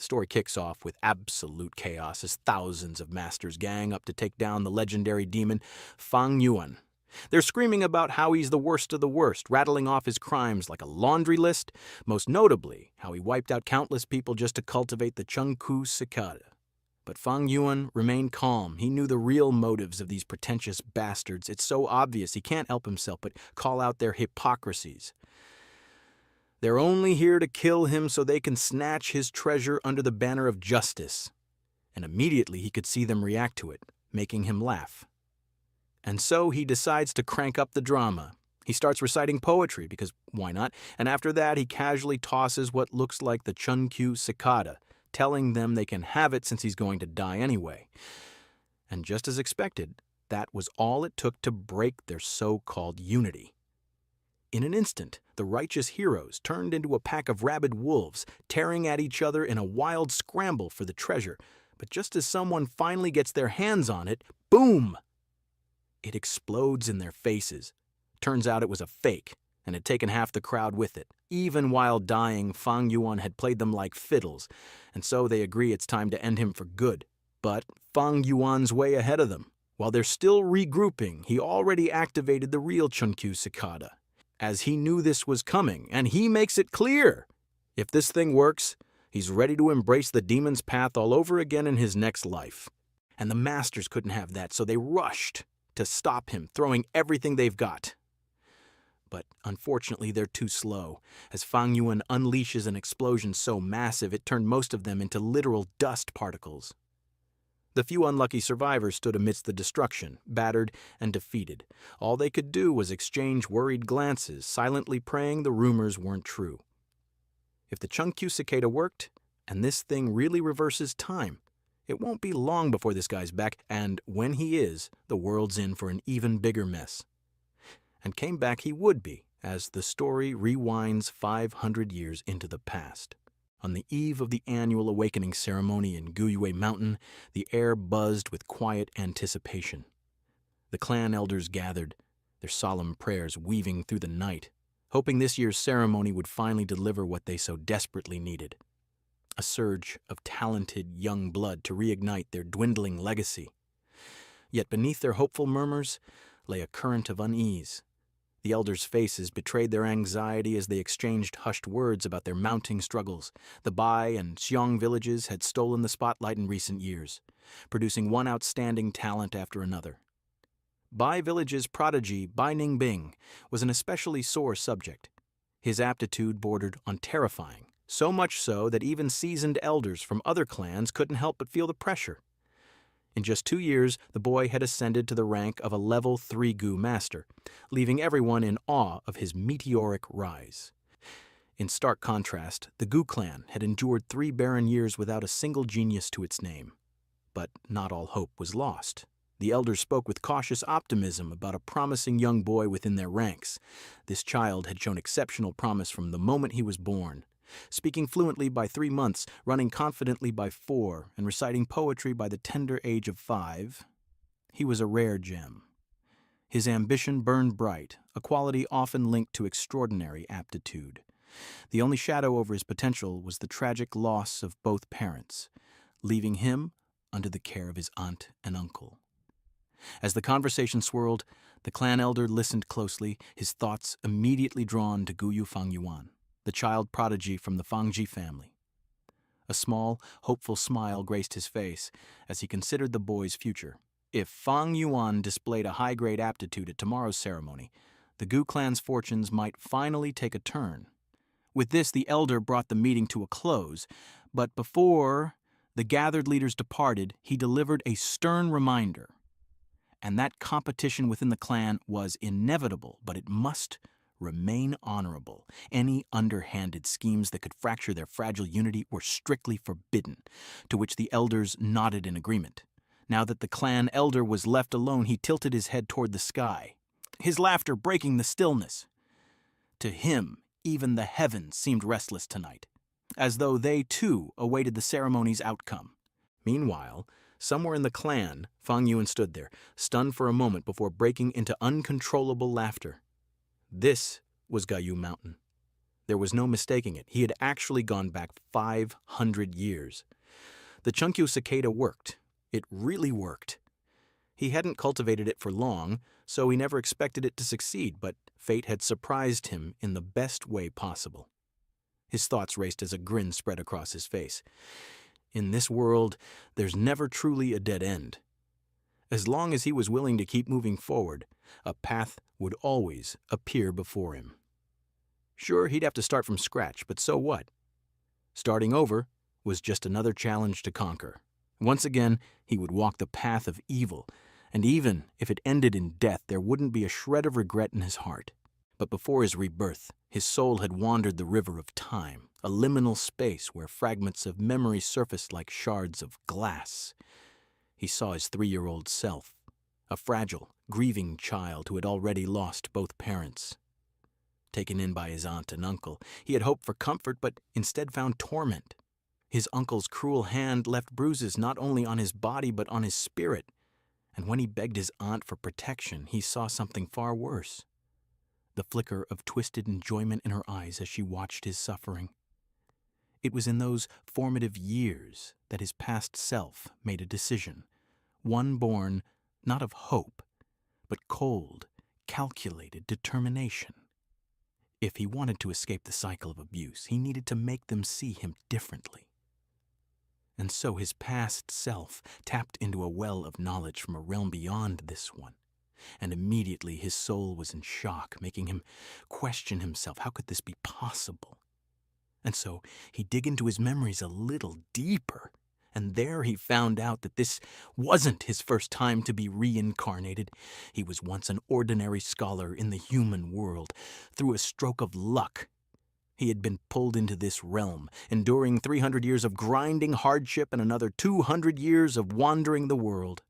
The story kicks off with absolute chaos as thousands of masters gang up to take down the legendary demon Fang Yuan. They're screaming about how he's the worst of the worst, rattling off his crimes like a laundry list, most notably how he wiped out countless people just to cultivate the Chengku cicada. But Fang Yuan remained calm. He knew the real motives of these pretentious bastards. It's so obvious he can't help himself but call out their hypocrisies. They're only here to kill him so they can snatch his treasure under the banner of justice. And immediately he could see them react to it, making him laugh. And so he decides to crank up the drama. He starts reciting poetry, because why not? And after that, he casually tosses what looks like the Chengku cicada, telling them they can have it since he's going to die anyway. And just as expected, that was all it took to break their so-called unity. In an instant, the righteous heroes turned into a pack of rabid wolves, tearing at each other in a wild scramble for the treasure. But just as someone finally gets their hands on it, boom! It explodes in their faces. Turns out it was a fake, and had taken half the crowd with it. Even while dying, Fang Yuan had played them like fiddles, and so they agree it's time to end him for good. But Fang Yuan's way ahead of them. While they're still regrouping, he already activated the real Chengku cicada, as he knew this was coming, and he makes it clear. If this thing works, he's ready to embrace the demon's path all over again in his next life. And the masters couldn't have that, so they rushed to stop him, throwing everything they've got. But unfortunately, they're too slow. As Fang Yuan unleashes an explosion so massive, it turned most of them into literal dust particles. The few unlucky survivors stood amidst the destruction, battered and defeated. All they could do was exchange worried glances, silently praying the rumors weren't true. If the Chengku cicada worked, and this thing really reverses time, it won't be long before this guy's back, and when he is, the world's in for an even bigger mess. And came back he would be, as the story rewinds 500 years into the past. On the eve of the annual awakening ceremony in Guyue Mountain, the air buzzed with quiet anticipation. The clan elders gathered, their solemn prayers weaving through the night, hoping this year's ceremony would finally deliver what they so desperately needed. A surge of talented young blood to reignite their dwindling legacy. Yet beneath their hopeful murmurs lay a current of unease. The elders' faces betrayed their anxiety as they exchanged hushed words about their mounting struggles. The Bai and Xiong villages had stolen the spotlight in recent years, producing one outstanding talent after another. Bai village's prodigy, Bai Ningbing, was an especially sore subject. His aptitude bordered on terrifying, so much so that even seasoned elders from other clans couldn't help but feel the pressure. In just 2 years, the boy had ascended to the rank of a level 3 Gu master, leaving everyone in awe of his meteoric rise. In stark contrast, the Gu clan had endured 3 barren years without a single genius to its name. But not all hope was lost. The elders spoke with cautious optimism about a promising young boy within their ranks. This child had shown exceptional promise from the moment he was born. Speaking fluently by 3 months, running confidently by 4, and reciting poetry by the tender age of 5, he was a rare gem. His ambition burned bright, a quality often linked to extraordinary aptitude. The only shadow over his potential was the tragic loss of both parents, leaving him under the care of his aunt and uncle. As the conversation swirled, the clan elder listened closely, his thoughts immediately drawn to Guyu Fang Yuan, the child prodigy from the Fangji family. A small, hopeful smile graced his face as he considered the boy's future. If Fang Yuan displayed a high-grade aptitude at tomorrow's ceremony, the Gu clan's fortunes might finally take a turn. With this, the elder brought the meeting to a close, but before the gathered leaders departed, he delivered a stern reminder. And that competition within the clan was inevitable, but it must remain honorable. Any underhanded schemes that could fracture their fragile unity were strictly forbidden, to which the elders nodded in agreement. Now that the clan elder was left alone, he tilted his head toward the sky, his laughter breaking the stillness. To him, even the heavens seemed restless tonight, as though they too awaited the ceremony's outcome. Meanwhile, somewhere in the clan, Fang Yuan stood there, stunned for a moment before breaking into uncontrollable laughter. This was Guyue Mountain. There was no mistaking it. He had actually gone back 500 years. The Chunkyu cicada worked. It really worked. He hadn't cultivated it for long, so he never expected it to succeed, but fate had surprised him in the best way possible. His thoughts raced as a grin spread across his face. In this world, there's never truly a dead end. As long as he was willing to keep moving forward, a path would always appear before him. Sure, he'd have to start from scratch, but so what? Starting over was just another challenge to conquer. Once again, he would walk the path of evil, and even if it ended in death, there wouldn't be a shred of regret in his heart. But before his rebirth, his soul had wandered the river of time, a liminal space where fragments of memory surfaced like shards of glass. He saw his 3-year-old self, a fragile, grieving child who had already lost both parents. Taken in by his aunt and uncle, he had hoped for comfort but instead found torment. His uncle's cruel hand left bruises not only on his body but on his spirit, and when he begged his aunt for protection, he saw something far worse. The flicker of twisted enjoyment in her eyes as she watched his suffering. It was in those formative years that his past self made a decision, one born not of hope, but cold, calculated determination. If he wanted to escape the cycle of abuse, he needed to make them see him differently. And so his past self tapped into a well of knowledge from a realm beyond this one. And immediately his soul was in shock, making him question himself. How could this be possible? And so he dug into his memories a little deeper, and there he found out that this wasn't his first time to be reincarnated. He was once an ordinary scholar in the human world. Through a stroke of luck, he had been pulled into this realm, enduring 300 years of grinding hardship and another 200 years of wandering the world.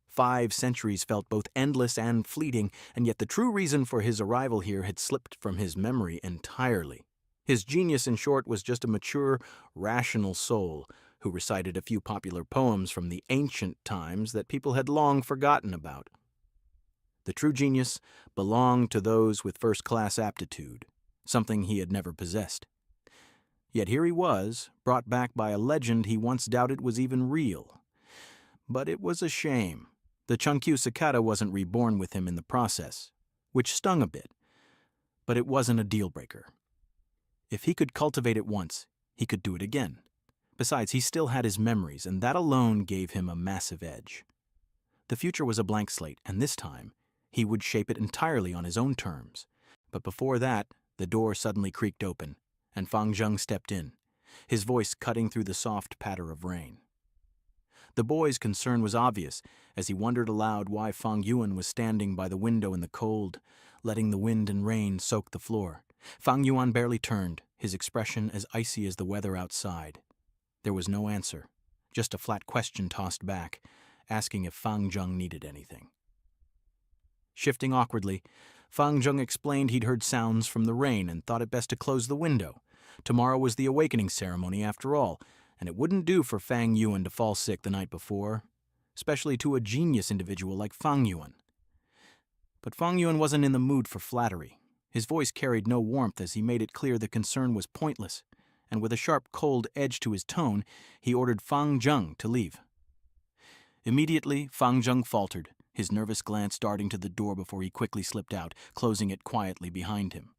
5 centuries felt both endless and fleeting, and yet the true reason for his arrival here had slipped from his memory entirely. His genius, in short, was just a mature, rational soul who recited a few popular poems from the ancient times that people had long forgotten about. The true genius belonged to those with first-class aptitude, something he had never possessed. Yet here he was, brought back by a legend he once doubted was even real. But it was a shame. The Chunkyu cicada wasn't reborn with him in the process, which stung a bit, but it wasn't a deal-breaker. If he could cultivate it once, he could do it again. Besides, he still had his memories, and that alone gave him a massive edge. The future was a blank slate, and this time, he would shape it entirely on his own terms. But before that, the door suddenly creaked open, and Fang Zheng stepped in, his voice cutting through the soft patter of rain. The boy's concern was obvious as he wondered aloud why Fang Yuan was standing by the window in the cold, letting the wind and rain soak the floor. Fang Yuan barely turned, his expression as icy as the weather outside. There was no answer, just a flat question tossed back, asking if Fang Zheng needed anything. Shifting awkwardly, Fang Zheng explained he'd heard sounds from the rain and thought it best to close the window. Tomorrow was the awakening ceremony after all, and it wouldn't do for Fang Yuan to fall sick the night before, especially to a genius individual like Fang Yuan. But Fang Yuan wasn't in the mood for flattery. His voice carried no warmth as he made it clear the concern was pointless, and with a sharp, cold edge to his tone, he ordered Fang Zheng to leave. Immediately, Fang Zheng faltered, his nervous glance darting to the door before he quickly slipped out, closing it quietly behind him.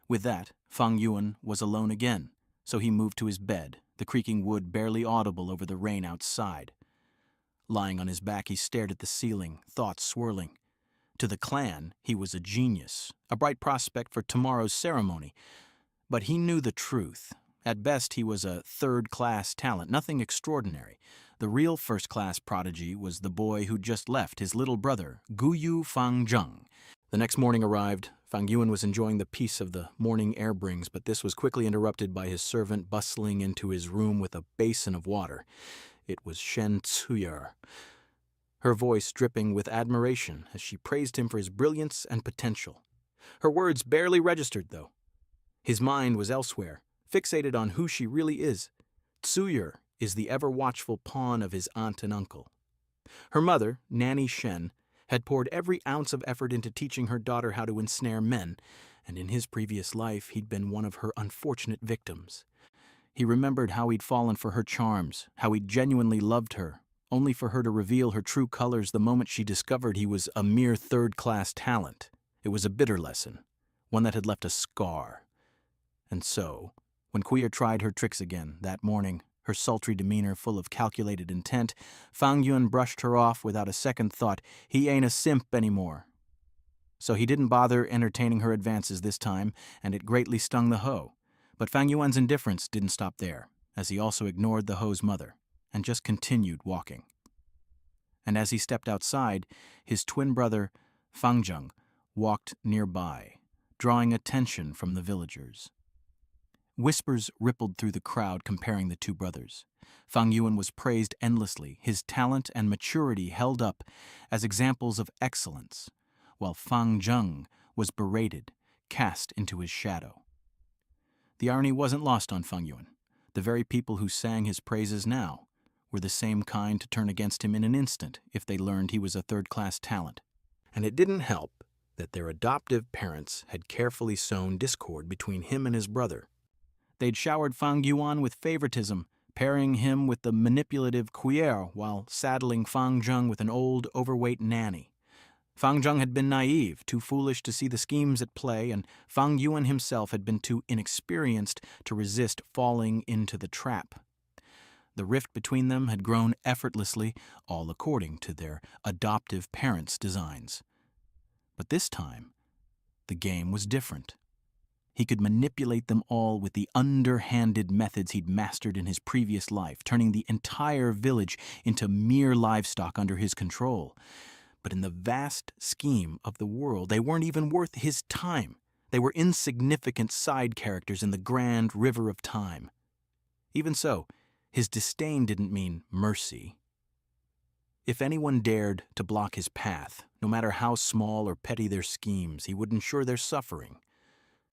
With that, Fang Yuan was alone again, so he moved to his bed, the creaking wood barely audible over the rain outside. Lying on his back, he stared at the ceiling, thoughts swirling. To the clan, he was a genius, a bright prospect for tomorrow's ceremony. But he knew the truth. At best, he was a third-class talent, nothing extraordinary. The real first-class prodigy was the boy who'd just left, his little brother, Guyu Fang Zheng. The next morning arrived. Fang Yuan was enjoying the peace of the morning air brings, but this was quickly interrupted by his servant bustling into his room with a basin of water. It was Shen Tsuyer, her voice dripping with admiration as she praised him for his brilliance and potential. Her words barely registered, though. His mind was elsewhere, fixated on who she really is. Tsuyer is the ever-watchful pawn of his aunt and uncle. Her mother, Nanny Shen, had poured every ounce of effort into teaching her daughter how to ensnare men, and in his previous life he'd been one of her unfortunate victims. He remembered how he'd fallen for her charms, how he'd genuinely loved her, only for her to reveal her true colors the moment she discovered he was a mere third-class talent. It was a bitter lesson, one that had left a scar. And so, when Queer tried her tricks again that morning, her sultry demeanor full of calculated intent, Fang Yuan brushed her off without a second thought. He ain't a simp anymore. So he didn't bother entertaining her advances this time, and it greatly stung the hoe. But Fang Yuan's indifference didn't stop there, as he also ignored the hoe's mother, and just continued walking. And as he stepped outside, his twin brother, Fang Zheng, walked nearby, drawing attention from the villagers. Whispers rippled through the crowd comparing the two brothers. Fang Yuan was praised endlessly, his talent and maturity held up as examples of excellence, while Fang Zheng was berated, cast into his shadow. The irony wasn't lost on Fang Yuan. The very people who sang his praises now were the same kind to turn against him in an instant if they learned he was a third-class talent. And it didn't help that their adoptive parents had carefully sown discord between him and his brother. They'd showered Fang Yuan with favoritism, pairing him with the manipulative Queer while saddling Fang Zheng with an old, overweight nanny. Fang Zheng had been naive, too foolish to see the schemes at play, and Fang Yuan himself had been too inexperienced to resist falling into the trap. The rift between them had grown effortlessly, all according to their adoptive parents' designs. But this time, the game was different. He could manipulate them all with the underhanded methods he'd mastered in his previous life, turning the entire village into mere livestock under his control. But in the vast scheme of the world, they weren't even worth his time. They were insignificant side characters in the grand river of time. Even so, his disdain didn't mean mercy. If anyone dared to block his path, no matter how small or petty their schemes, he would ensure their suffering.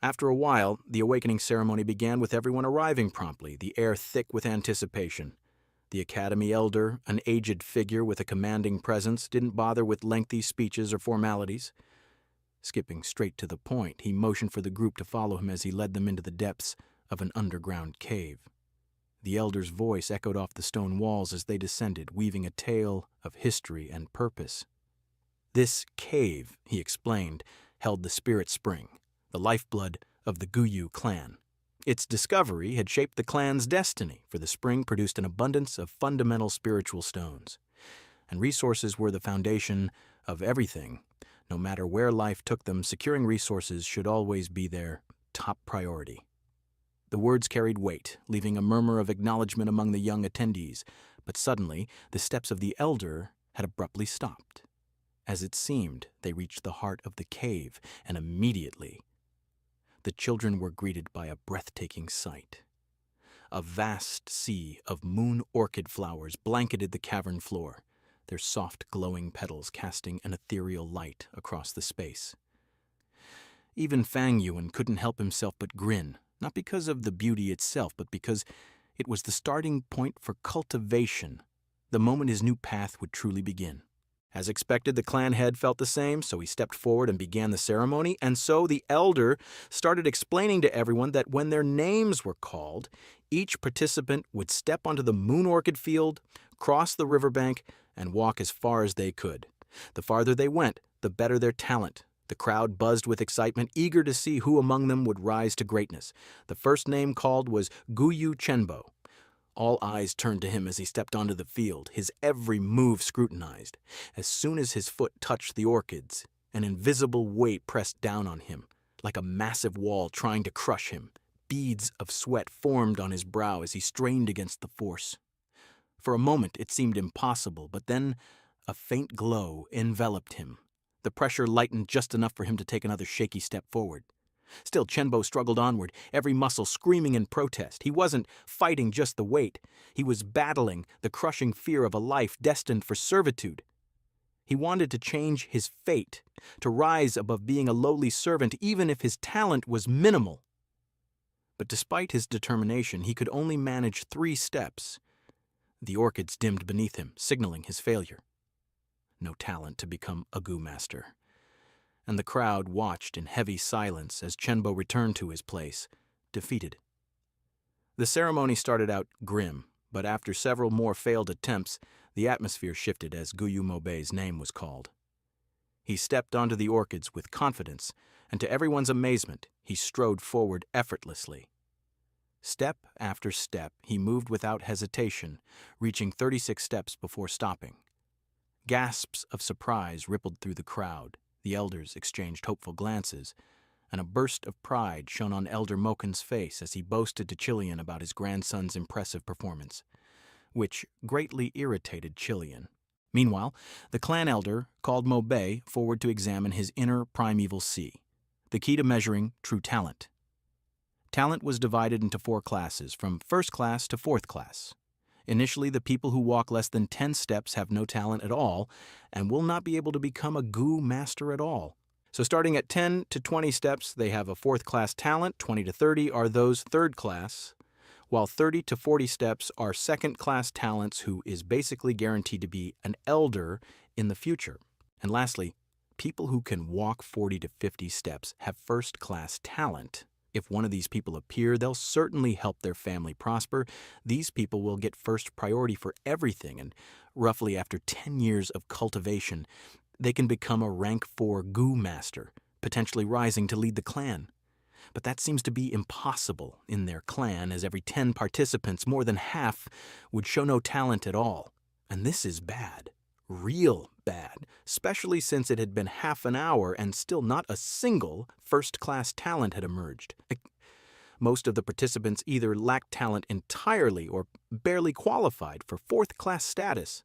After a while, the awakening ceremony began with everyone arriving promptly, the air thick with anticipation. The academy elder, an aged figure with a commanding presence, didn't bother with lengthy speeches or formalities. Skipping straight to the point, he motioned for the group to follow him as he led them into the depths of an underground cave. The elder's voice echoed off the stone walls as they descended, weaving a tale of history and purpose. This cave, he explained, held the spirit spring, the lifeblood of the Guyu clan. Its discovery had shaped the clan's destiny, for the spring produced an abundance of fundamental spiritual stones. And resources were the foundation of everything. No matter where life took them, securing resources should always be their top priority. The words carried weight, leaving a murmur of acknowledgement among the young attendees, but suddenly the steps of the elder had abruptly stopped. As it seemed, they reached the heart of the cave, and immediately the children were greeted by a breathtaking sight. A vast sea of moon orchid flowers blanketed the cavern floor, their soft glowing petals casting an ethereal light across the space. Even Fang Yuan couldn't help himself but grin, not because of the beauty itself, but because it was the starting point for cultivation, the moment his new path would truly begin. As expected, the clan head felt the same, so he stepped forward and began the ceremony, and so the elder started explaining to everyone that when their names were called, each participant would step onto the moon orchid field, cross the riverbank, and walk as far as they could. The farther they went, the better their talent. The crowd buzzed with excitement, eager to see who among them would rise to greatness. The first name called was Guyu Chenbo. All eyes turned to him as he stepped onto the field, his every move scrutinized. As soon as his foot touched the orchids, an invisible weight pressed down on him, like a massive wall trying to crush him. Beads of sweat formed on his brow as he strained against the force. For a moment it seemed impossible, but then a faint glow enveloped him. The pressure lightened just enough for him to take another shaky step forward. Still, Chenbo struggled onward, every muscle screaming in protest. He wasn't fighting just the weight. He was battling the crushing fear of a life destined for servitude. He wanted to change his fate, to rise above being a lowly servant, even if his talent was minimal. But despite his determination, he could only manage 3 steps. The orchids dimmed beneath him, signaling his failure. No talent to become a Gu master. and the crowd watched in heavy silence as Chenbo returned to his place, defeated. The ceremony started out grim, but after several more failed attempts, the atmosphere shifted as Guyu Mobei's name was called. He stepped onto the orchids with confidence, and to everyone's amazement, he strode forward effortlessly. Step after step, he moved without hesitation, reaching 36 steps before stopping. Gasps of surprise rippled through the crowd, the elders exchanged hopeful glances, and a burst of pride shone on Elder Moken's face as he boasted to Chilean about his grandson's impressive performance, which greatly irritated Chilean. Meanwhile, the clan elder called Mobei forward to examine his inner primeval C, the key to measuring true talent. Talent was divided into 4 classes, from first class to 4th class. Initially, the people who walk less than 10 steps have no talent at all and will not be able to become a Gu master at all. So starting at 10 to 20 steps, they have a 4th class talent, 20 to 30 are those 3rd class, while 30 to 40 steps are 2nd class talents who is basically guaranteed to be an elder in the future. And lastly, people who can walk 40 to 50 steps have 1st class talent. If one of these people appear, they'll certainly help their family prosper. These people will get first priority for everything, and roughly after 10 years of cultivation, they can become a rank 4 Gu master, potentially rising to lead the clan. But that seems to be impossible in their clan, as every 10 participants, more than half, would show no talent at all. And this is bad. Real bad, especially since it had been half an hour and still not a single first-class talent had emerged. Most of the participants either lacked talent entirely or barely qualified for 4th-class status.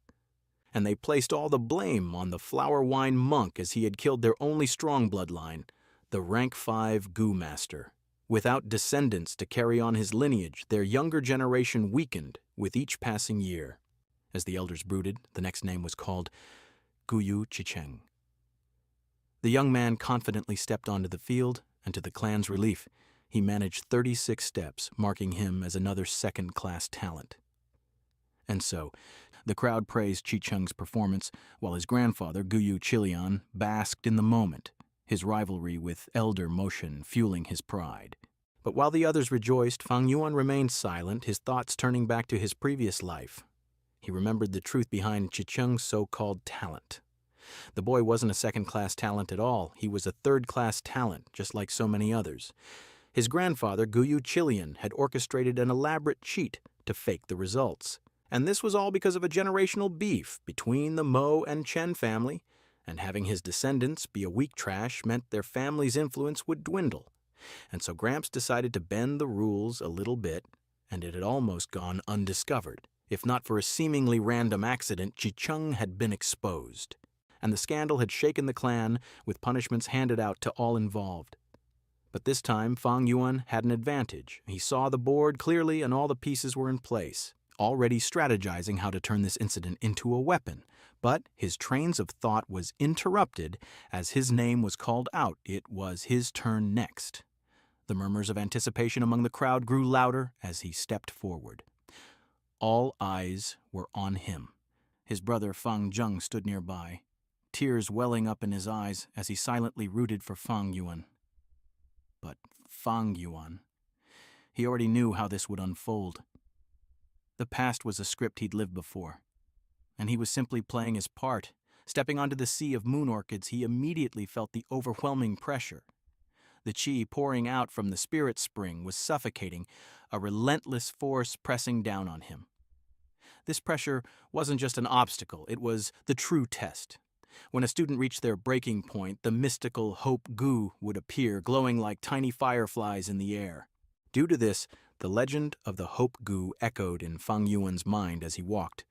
And they placed all the blame on the flower wine monk, as he had killed their only strong bloodline, the rank 5 Gu master. Without descendants to carry on his lineage, their younger generation weakened with each passing year. As the elders brooded, the next name was called Guyu Chicheng. The young man confidently stepped onto the field, and to the clan's relief, he managed 36 steps, marking him as another 2nd-class talent. And so, the crowd praised Chicheng's performance, while his grandfather, Guyu Chilian, basked in the moment, his rivalry with Elder Motion fueling his pride. But while the others rejoiced, Fang Yuan remained silent, his thoughts turning back to his previous life. He remembered the truth behind Chicheng's so-called talent. The boy wasn't a 2nd-class talent at all. He was a 3rd-class talent, just like so many others. His grandfather, Guyu Chilian, had orchestrated an elaborate cheat to fake the results. And this was all because of a generational beef between the Mo and Chen family, and having his descendants be a weak trash meant their family's influence would dwindle. And so Gramps decided to bend the rules a little bit, and it had almost gone undiscovered. If not for a seemingly random accident, Chicheng had been exposed, and the scandal had shaken the clan, with punishments handed out to all involved. But this time, Fang Yuan had an advantage. He saw the board clearly, and all the pieces were in place, already strategizing how to turn this incident into a weapon. But his trains of thought was interrupted as his name was called out. It was his turn next. The murmurs of anticipation among the crowd grew louder as he stepped forward. All eyes were on him. His brother Fang Zheng stood nearby, tears welling up in his eyes as he silently rooted for Fang Yuan. But Fang Yuan, he already knew how this would unfold. The past was a script he'd lived before, and he was simply playing his part. Stepping onto the sea of moon orchids, he immediately felt the overwhelming pressure. The chi pouring out from the spirit spring was suffocating, a relentless force pressing down on him. This pressure wasn't just an obstacle, it was the true test. When a student reached their breaking point, the mystical Hope Gu would appear, glowing like tiny fireflies in the air. Due to this, the legend of the Hope Gu echoed in Fang Yuan's mind as he walked.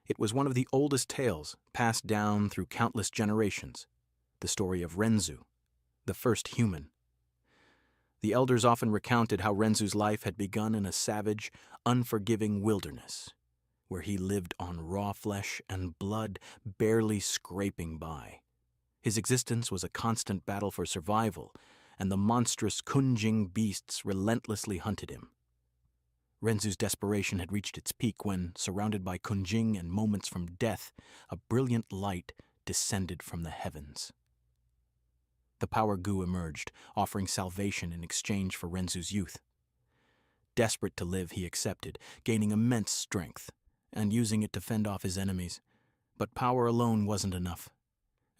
It was one of the oldest tales, passed down through countless generations, the story of Renzu, the first human. The elders often recounted how Renzu's life had begun in a savage, unforgiving wilderness, where he lived on raw flesh and blood, barely scraping by. His existence was a constant battle for survival, and the monstrous Kunjing beasts relentlessly hunted him. Renzu's desperation had reached its peak when, surrounded by Kunjing and moments from death, a brilliant light descended from the heavens. The power Gu emerged, offering salvation in exchange for Renzu's youth. Desperate to live, he accepted, gaining immense strength, and using it to fend off his enemies. But power alone wasn't enough.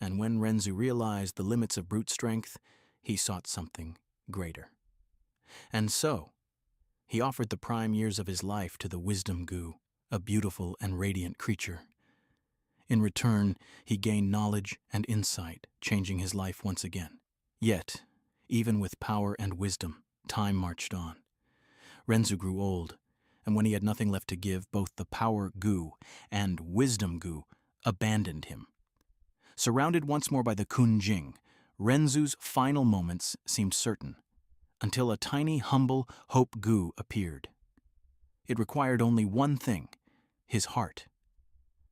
And when Renzu realized the limits of brute strength, he sought something greater. And so, he offered the prime years of his life to the Wisdom Gu, a beautiful and radiant creature. In return, he gained knowledge and insight, changing his life once again. Yet, even with power and wisdom, time marched on. Renzu grew old, and when he had nothing left to give, both the power Gu and Wisdom Gu abandoned him. Surrounded once more by the Kunjing, Renzu's final moments seemed certain, until a tiny, humble Hope Gu appeared. It required only one thing, his heart.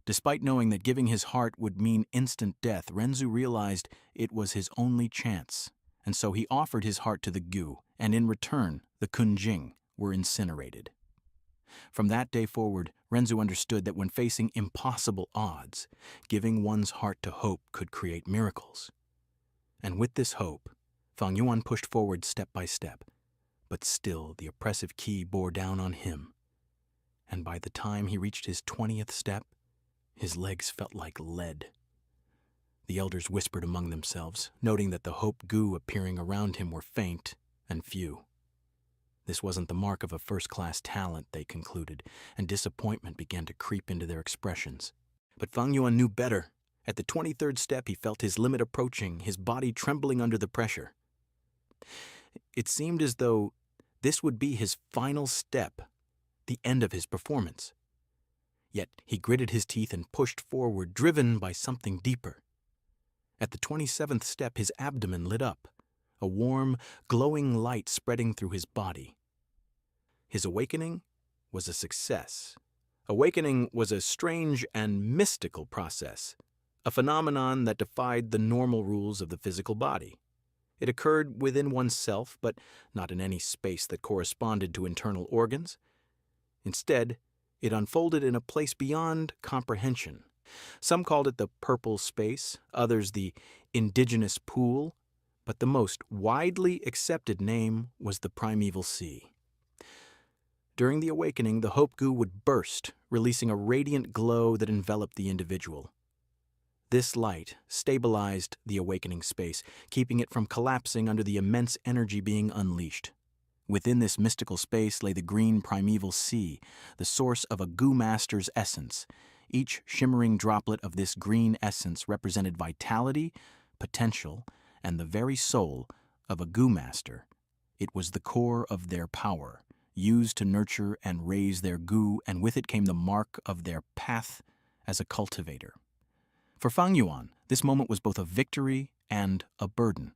Despite knowing that giving his heart would mean instant death, Renzu realized it was his only chance, and so he offered his heart to the Gu, and in return, the Kunjing were incinerated. From that day forward, Renzu understood that when facing impossible odds, giving one's heart to hope could create miracles. And with this hope, Fang Yuan pushed forward step by step, but still the oppressive key bore down on him. And by the time he reached his 20th step, his legs felt like lead. The elders whispered among themselves, noting that the Hope Gu appearing around him were faint and few. This wasn't the mark of a first-class talent, they concluded, and disappointment began to creep into their expressions. But Fang Yuan knew better. At the 23rd step, he felt his limit approaching, his body trembling under the pressure. It seemed as though this would be his final step, the end of his performance. Yet he gritted his teeth and pushed forward, driven by something deeper. At the 27th step, his abdomen lit up, a warm, glowing light spreading through his body. His awakening was a success. Awakening was a strange and mystical process, a phenomenon that defied the normal rules of the physical body. It occurred within oneself, but not in any space that corresponded to internal organs. Instead, it unfolded in a place beyond comprehension. Some called it the purple space, others the indigenous pool, but the most widely accepted name was the primeval sea. During the awakening, the Hope Gu would burst, releasing a radiant glow that enveloped the individual. This light stabilized the awakening space, keeping it from collapsing under the immense energy being unleashed. Within this mystical space lay the green primeval sea, the source of a Gu master's essence. Each shimmering droplet of this green essence represented vitality, potential, and the very soul of a Gu master. It was the core of their power, used to nurture and raise their Gu, and with it came the mark of their path as a cultivator. For Fang Yuan, this moment was both a victory and a burden.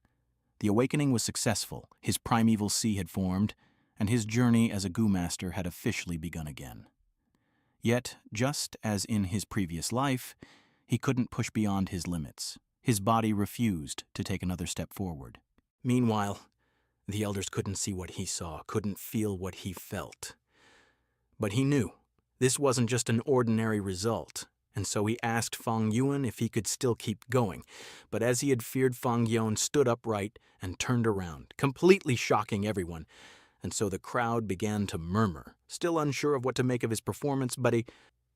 The awakening was successful, his primeval sea had formed, and his journey as a Gu master had officially begun again. Yet, just as in his previous life, he couldn't push beyond his limits. His body refused to take another step forward. Meanwhile, the elders couldn't see what he saw, couldn't feel what he felt. But he knew this wasn't just an ordinary result, and so he asked Fang Yuan if he could still keep going. But as he had feared, Fang Yuan stood upright and turned around, completely shocking everyone. And so the crowd began to murmur, still unsure of what to make of his performance, but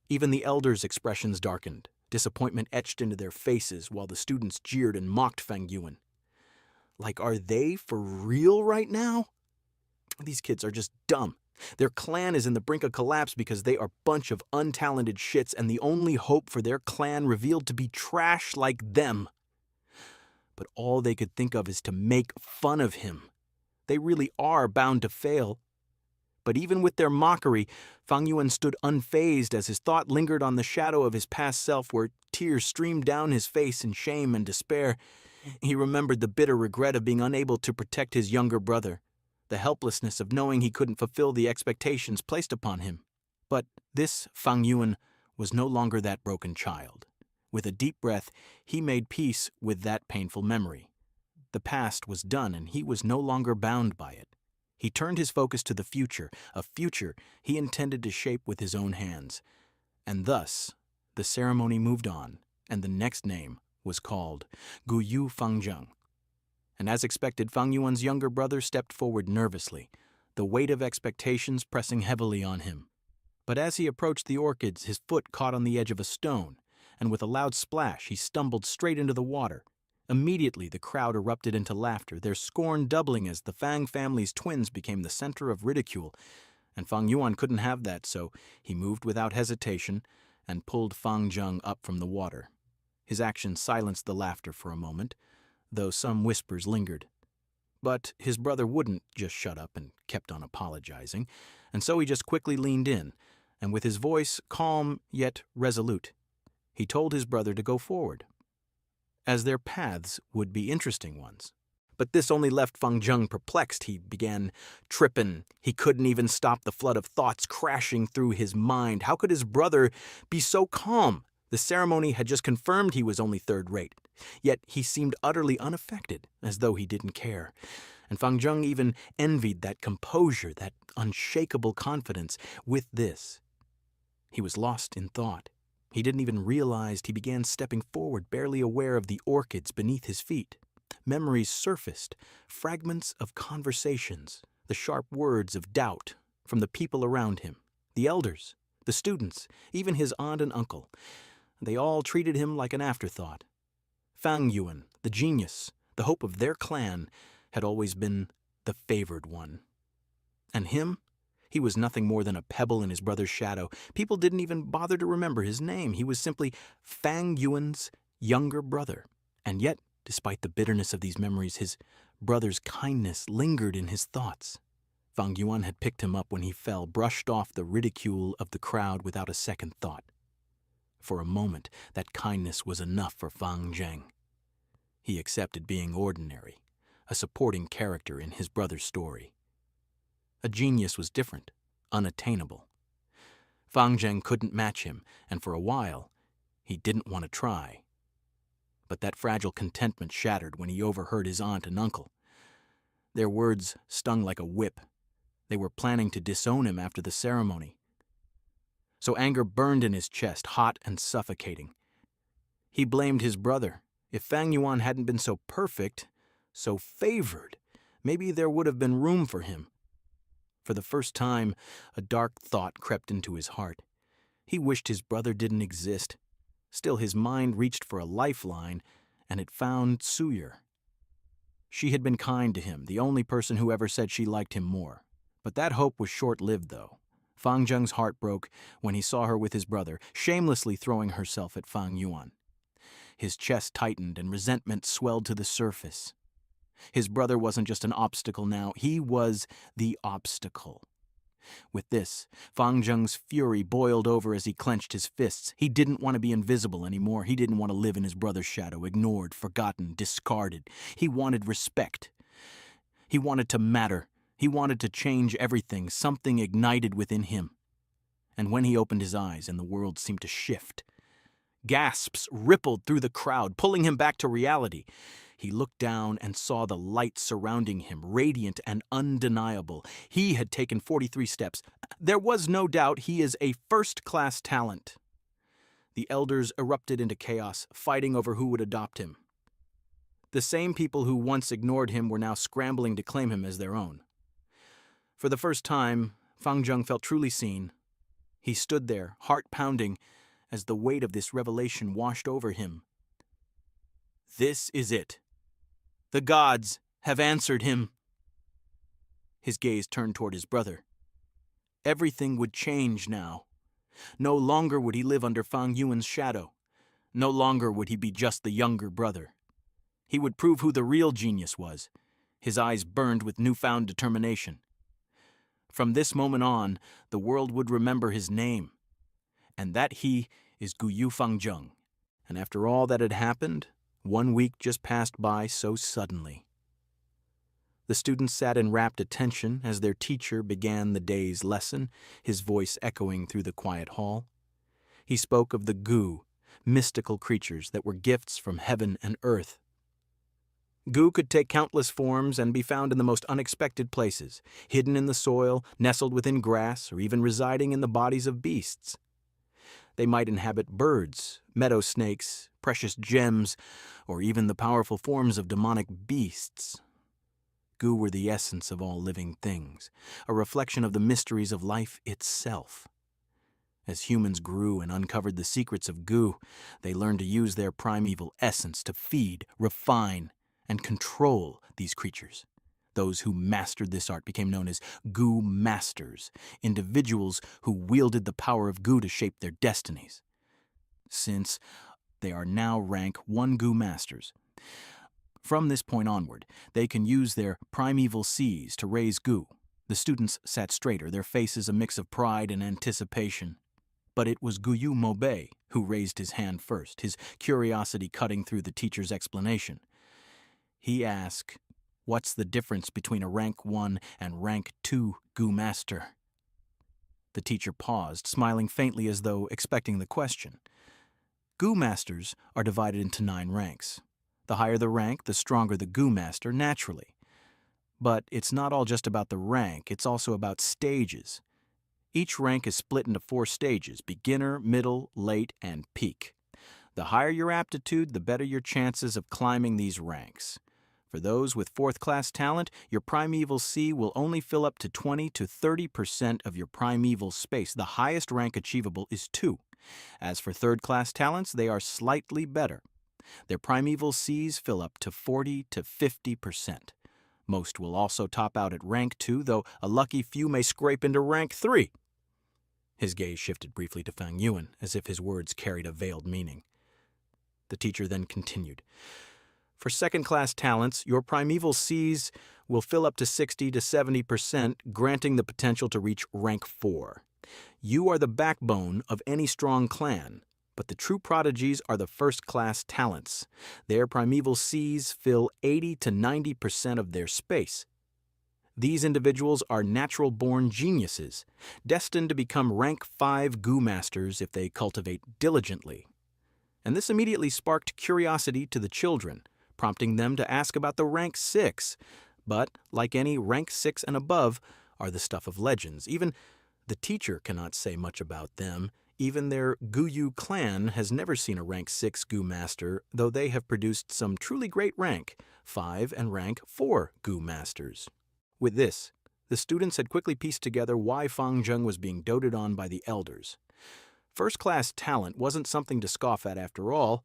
even the elders' expressions darkened. Disappointment etched into their faces while the students jeered and mocked Fang Yuan. Like, are they for real right now? These kids are just dumb. Their clan is in the brink of collapse because they are a bunch of untalented shits, and the only hope for their clan revealed to be trash like them. But all they could think of is to make fun of him. They really are bound to fail. But even with their mockery, Fang Yuan stood unfazed as his thought lingered on the shadow of his past self, where tears streamed down his face in shame and despair. He remembered the bitter regret of being unable to protect his younger brother, the helplessness of knowing he couldn't fulfill the expectations placed upon him. But this Fang Yuan was no longer that broken child. With a deep breath, he made peace with that painful memory. The past was done, and he was no longer bound by it. He turned his focus to the future, a future he intended to shape with his own hands. And thus, the ceremony moved on, and the next name was called Guyu Fangzheng. and as expected, Fang Yuan's younger brother stepped forward nervously, the weight of expectations pressing heavily on him. But as he approached the orchids, his foot caught on the edge of a stone, and with a loud splash, he stumbled straight into the water. Immediately, the crowd erupted into laughter, their scorn doubling as the Fang family's twins became the center of ridicule. And Fang Yuan couldn't have that, so he moved without hesitation and pulled Fang Zheng up from the water. His action silenced the laughter for a moment, though some whispers lingered. But his brother wouldn't just shut up and kept on apologizing, and so he just quickly leaned in, and with his voice calm yet resolute, he told his brother to go forward, as their paths would be interesting ones. But this only left Fang Zheng perplexed. He began tripping. He couldn't even stop the flood of thoughts crashing through his mind. How could his brother be so calm? The ceremony had just confirmed he was only third-rate, yet he seemed utterly unaffected, as though he didn't care. And Fang Zheng even envied that composure, that unshakable confidence. With this, he was lost in thought. He didn't even realize he began stepping forward, barely aware of the orchids beneath his feet. Memories surfaced, fragments of conversations, the sharp words of doubt from the people around him, the elders, the students, even his aunt and uncle. They all treated him like an afterthought. Fang Yuan, the genius, the hope of their clan, had always been the favored one. And him? He was nothing more than a pebble in his brother's shadow. People didn't even bother to remember his name. He was simply Fang Yuan's younger brother. And yet, despite the bitterness of these memories, his brother's kindness lingered in his thoughts. Fang Yuan had picked him up when he fell, brushed off the ridicule of the crowd without a second thought. For a moment, that kindness was enough for Fang Zheng. He accepted being ordinary, a supporting character in his brother's story. A genius was different, unattainable. Fang Zheng couldn't match him, and for a while, he didn't want to try. But that fragile contentment shattered when he overheard his aunt and uncle. Their words stung like a whip. They were planning to disown him after the ceremony. So anger burned in his chest, hot and suffocating. He blamed his brother. If Fang Yuan hadn't been so perfect, so favored, maybe there would have been room for him. For the first time, a dark thought crept into his heart. He wished his brother didn't exist. Still, his mind reached for a lifeline, and it found Suyur. She had been kind to him, the only person who ever said she liked him more. But that hope was short-lived, though. Fang Zheng's heart broke when he saw her with his brother, shamelessly throwing herself at Fang Yuan. His chest tightened and resentment swelled to the surface. His brother wasn't just an obstacle now, he was the obstacle. With this, Fang Zheng's fury boiled over as he clenched his fists. He didn't want to be invisible anymore. He didn't want to live in his brother's shadow, ignored, forgotten, discarded. He wanted respect. He wanted to matter. He wanted to change everything. Something ignited within him. And when he opened his eyes and the world seemed to shift, gasps rippled through the crowd, pulling him back to reality. He looked down and saw the light surrounding him, radiant and undeniable. He had taken 43 steps. There was no doubt he is a first-class talent. The elders erupted into chaos, fighting over who would adopt him. The same people who once ignored him were now scrambling to claim him as their own. For the first time, Fang Zheng felt truly seen. He stood there, heart pounding, as the weight of this revelation washed over him. This is it. The gods have answered him. His gaze turned toward his brother. Everything would change now. No longer would he live under Fang Yuan's shadow. No longer would he be just the younger brother. He would prove who the real genius was. His eyes burned with newfound determination. From this moment on, the world would remember his name. And that he is Guyu Fang Zheng. And after all that had happened, 1 week just passed by so suddenly. The students sat in rapt attention as their teacher began the day's lesson, his voice echoing through the quiet hall. He spoke of the Gu, mystical creatures that were gifts from heaven and earth. Gu could take countless forms and be found in the most unexpected places, hidden in the soil, nestled within grass, or even residing in the bodies of beasts. They might inhabit birds, meadow snakes, precious gems, or even the powerful forms of demonic beasts. Gu were the essence of all living things, a reflection of the mysteries of life itself. As humans grew and uncovered the secrets of Gu, they learned to use their primeval essence to feed, refine, and control these creatures. Those who mastered this art became known as Gu Masters, individuals who wielded the power of Gu to shape their destinies. Since they are now rank 1 Gu Masters, from this point onward, they can use their primeval seas to raise Gu. The students sat straighter, their faces a mix of pride and anticipation. But it was Guyu Mobe who raised his hand first, his curiosity cutting through the teacher's explanation. He asked, "What's the difference between a rank 1 and rank 2 Gu Master?" The teacher paused, smiling faintly as though expecting the question. Gu Masters are divided into 9 ranks. The higher the rank, the stronger the Gu Master, naturally. But it's not all just about the rank, it's also about stages. Each rank is split into 4 stages: beginner, middle, late, and peak. The higher your aptitude, the better your chances of climbing these ranks. For those with 4th-class talent, your primeval sea will only fill up to 20 to 30% of your primeval space. The highest rank achievable is 2. As for 3rd-class talents, they are slightly better. Their primeval seas fill up to 40 to 50%. Most will also top out at rank 2, though a lucky few may scrape into rank 3. His gaze shifted briefly to Fang Yuan, as if his words carried a veiled meaning. The teacher then continued. For 2nd-class talents, your primeval seas will fill up to 60 to 70%, granting the potential to reach rank 4. You are the backbone of any strong clan, but the true prodigies are the 1st-class talents. Their primeval seas fill 80 to 90% of their space. These individuals are natural-born geniuses, destined to become rank 5 Gu Masters if they cultivate diligently. And this immediately sparked curiosity to the children, prompting them to ask about the rank 6. But, like any rank 6 and above, are the stuff of legends. Even the teacher cannot say much about them. Even their Guyu clan has never seen a rank 6 Gu Master, though they have produced some truly great rank 5 and rank 4 Gu Masters. With this, the students had quickly pieced together why Fang Zheng was being doted on by the elders. 1st-class talent wasn't something to scoff at after all,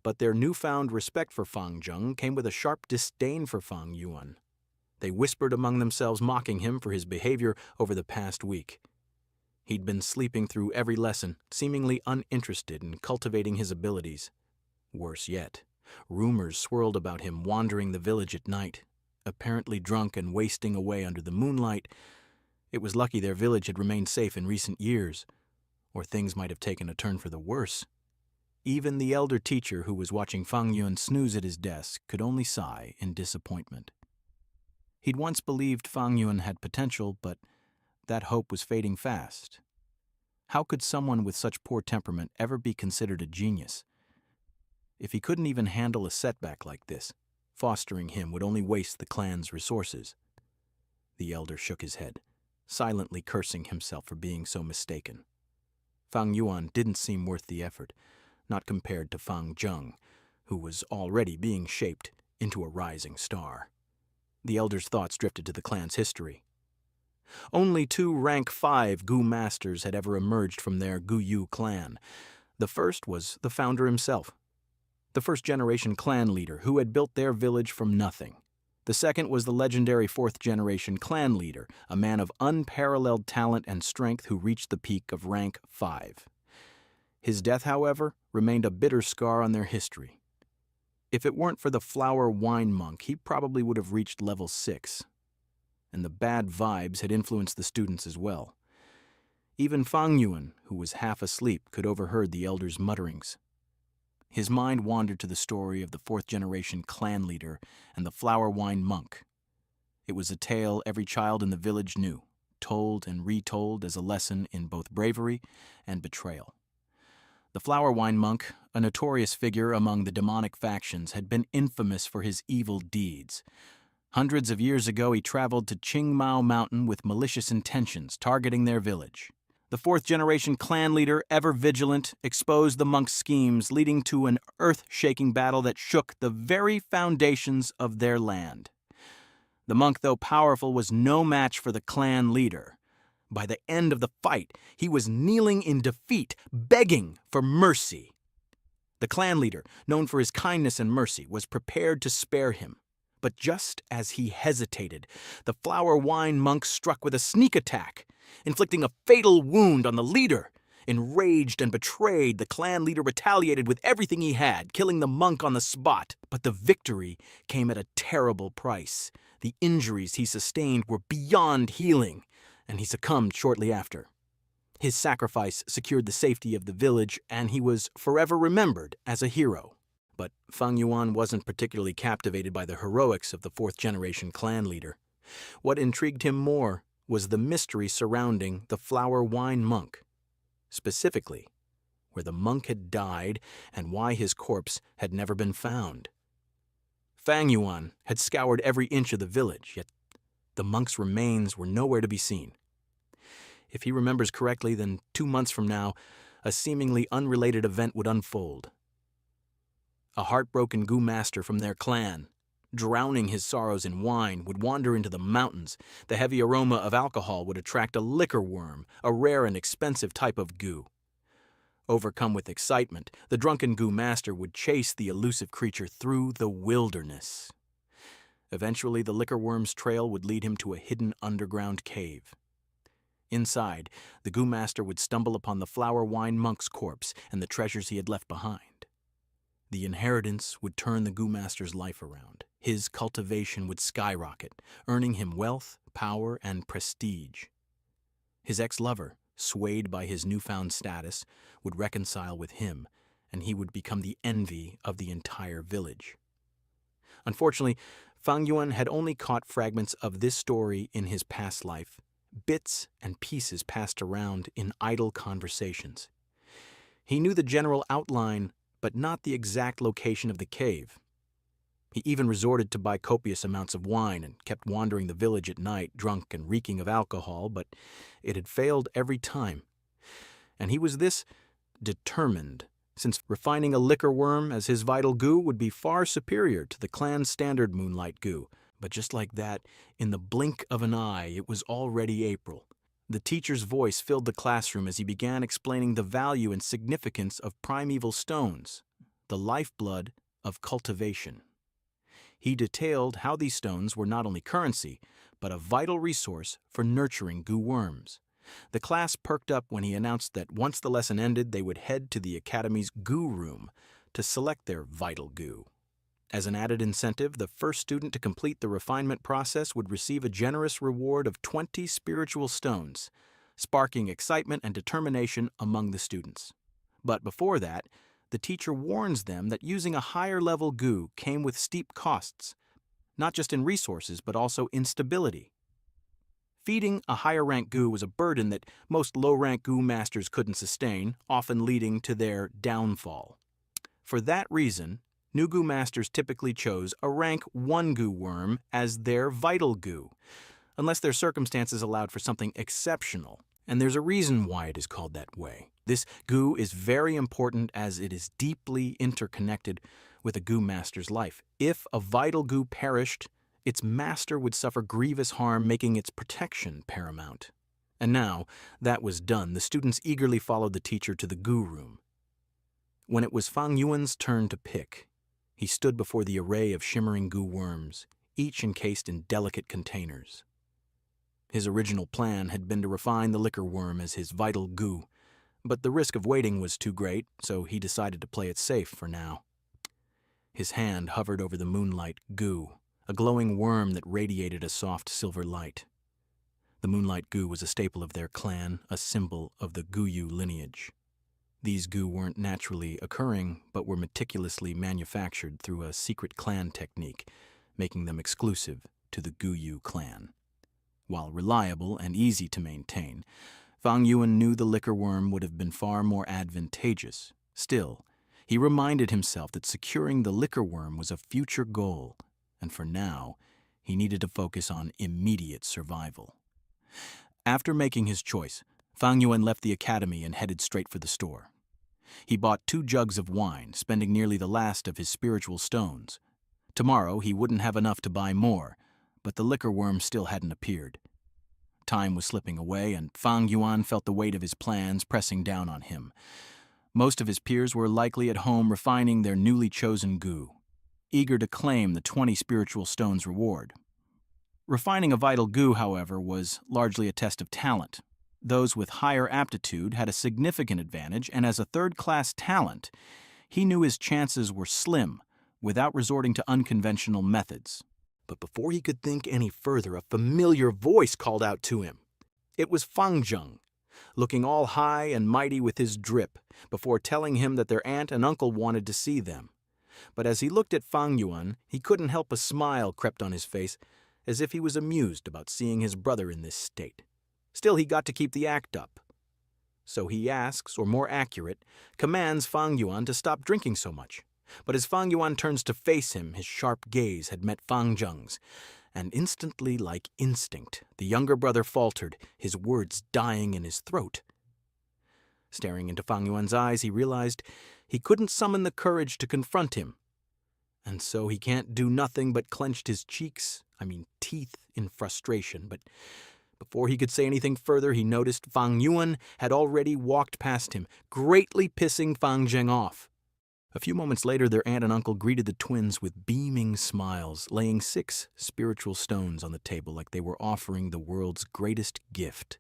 but their newfound respect for Fang Zheng came with a sharp disdain for Fang Yuan. They whispered among themselves, mocking him for his behavior over the past week. He'd been sleeping through every lesson, seemingly uninterested in cultivating his abilities. Worse yet, rumors swirled about him wandering the village at night, apparently drunk and wasting away under the moonlight. It was lucky their village had remained safe in recent years, or things might have taken a turn for the worse. Even the elder teacher, who was watching Fang Yuan snooze at his desk, could only sigh in disappointment. He'd once believed Fang Yuan had potential, but that hope was fading fast. How could someone with such poor temperament ever be considered a genius? If he couldn't even handle a setback like this, fostering him would only waste the clan's resources. The elder shook his head, silently cursing himself for being so mistaken. Fang Yuan didn't seem worth the effort, not compared to Fang Zheng, who was already being shaped into a rising star. The elder's thoughts drifted to the clan's history. Only 2 rank 5 Gu Masters had ever emerged from their Guyu clan. The first was the founder himself, the 1st-generation clan leader who had built their village from nothing. The second was the legendary 4th-generation clan leader, a man of unparalleled talent and strength who reached the peak of rank 5. His death, however, remained a bitter scar on their history. If it weren't for the flower wine monk, he probably would have reached level 6. And the bad vibes had influenced the students as well. Even Fang Yuan, who was half asleep, could overheard the elder's mutterings. His mind wandered to the story of the 4th-generation clan leader and the flower wine monk. It was a tale every child in the village knew, told and retold as a lesson in both bravery and betrayal. The flower wine monk, a notorious figure among the demonic factions, had been infamous for his evil deeds. Hundreds of years ago, he traveled to Qingmao Mountain with malicious intentions, targeting their village. The fourth-generation clan leader, ever vigilant, exposed the monks' schemes, leading to an earth-shaking battle that shook the very foundations of their land. The monk, though powerful, was no match for the clan leader. By the end of the fight, he was kneeling in defeat, begging for mercy. The clan leader, known for his kindness and mercy, was prepared to spare him. But just as he hesitated, the flower wine monk struck with a sneak attack, inflicting a fatal wound on the leader. Enraged and betrayed, the clan leader retaliated with everything he had, killing the monk on the spot. But the victory came at a terrible price. The injuries he sustained were beyond healing, and he succumbed shortly after. His sacrifice secured the safety of the village, and he was forever remembered as a hero. But Fang Yuan wasn't particularly captivated by the heroics of the fourth-generation clan leader. What intrigued him more was the mystery surrounding the flower wine monk. Specifically, where the monk had died and why his corpse had never been found. Fang Yuan had scoured every inch of the village, yet the monk's remains were nowhere to be seen. If he remembers correctly, then 2 months from now, a seemingly unrelated event would unfold. A heartbroken Gu master from their clan, drowning his sorrows in wine, would wander into the mountains. The heavy aroma of alcohol would attract a liquor worm, a rare and expensive type of Gu. Overcome with excitement, the drunken Gu master would chase the elusive creature through the wilderness. Eventually, the liquor worm's trail would lead him to a hidden underground cave. Inside, the Gu master would stumble upon the flower wine monk's corpse and the treasures he had left behind. The inheritance would turn the Gu master's life around. His cultivation would skyrocket, earning him wealth, power, and prestige. His ex-lover, swayed by his newfound status, would reconcile with him, and he would become the envy of the entire village. Unfortunately, Fang Yuan had only caught fragments of this story in his past life, bits and pieces passed around in idle conversations. He knew the general outline, but not the exact location of the cave. He even resorted to buy copious amounts of wine and kept wandering the village at night, drunk and reeking of alcohol, but it had failed every time. And he was this determined, since refining a liquor worm as his vital Gu would be far superior to the clan's standard moonlight Gu. But just like that, in the blink of an eye, it was already April. The teacher's voice filled the classroom as he began explaining the value and significance of primeval stones, the lifeblood of cultivation. He detailed how these stones were not only currency, but a vital resource for nurturing Gu worms. The class perked up when he announced that once the lesson ended, they would head to the Academy's Gu room to select their vital Gu. As an added incentive, the first student to complete the refinement process would receive a generous reward of 20 spiritual stones, sparking excitement and determination among the students. But before that, the teacher warns them that using a higher-level Gu came with steep costs, not just in resources, but also in stability. Feeding a higher-rank Gu was a burden that most low-rank Gu masters couldn't sustain, often leading to their downfall. For that reason, new Gu masters typically chose a rank 1 Gu worm as their vital Gu, unless their circumstances allowed for something exceptional. And there's a reason why it is called that way. This Gu is very important as it is deeply interconnected with a Gu master's life. If a vital Gu perished, its master would suffer grievous harm, making its protection paramount. And now, that was done, the students eagerly followed the teacher to the Gu room. When it was Fang Yuan's turn to pick, he stood before the array of shimmering Gu worms, each encased in delicate containers. His original plan had been to refine the liquor worm as his vital Gu, but the risk of waiting was too great, so he decided to play it safe for now. His hand hovered over the moonlight Gu, a glowing worm that radiated a soft silver light. The moonlight Gu was a staple of their clan, a symbol of the Guyu lineage. These Gu weren't naturally occurring, but were meticulously manufactured through a secret clan technique, making them exclusive to the Guyu clan. While reliable and easy to maintain, Fang Yuan knew the liquor worm would have been far more advantageous. Still, he reminded himself that securing the liquor worm was a future goal, and for now, he needed to focus on immediate survival. After making his choice, Fang Yuan left the academy and headed straight for the store. He bought 2 jugs of wine, spending nearly the last of his spiritual stones. Tomorrow he wouldn't have enough to buy more, but the liquor worm still hadn't appeared. Time was slipping away, and Fang Yuan felt the weight of his plans pressing down on him. Most of his peers were likely at home refining their newly chosen goo, eager to claim the 20 spiritual stones reward. Refining a vital goo, however, was largely a test of talent. Those with higher aptitude had a significant advantage, and as a third-class talent, he knew his chances were slim without resorting to unconventional methods. But before he could think any further, a familiar voice called out to him. It was Fang Zheng, looking all high and mighty with his drip, before telling him that their aunt and uncle wanted to see them. But as he looked at Fang Yuan, he couldn't help a smile crept on his face, as if he was amused about seeing his brother in this state. Still, he got to keep the act up. So he asks, or more accurate, commands Fang Yuan to stop drinking so much. But as Fang Yuan turns to face him, his sharp gaze had met Fang Zheng's, and instantly, like instinct, the younger brother faltered, his words dying in his throat. Staring into Fang Yuan's eyes, he realized he couldn't summon the courage to confront him. And so he can't do nothing but clenched his teeth in frustration. But before he could say anything further, he noticed Fang Yuan had already walked past him, greatly pissing Fang Zheng off. A few moments later, their aunt and uncle greeted the twins with beaming smiles, laying 6 spiritual stones on the table like they were offering the world's greatest gift.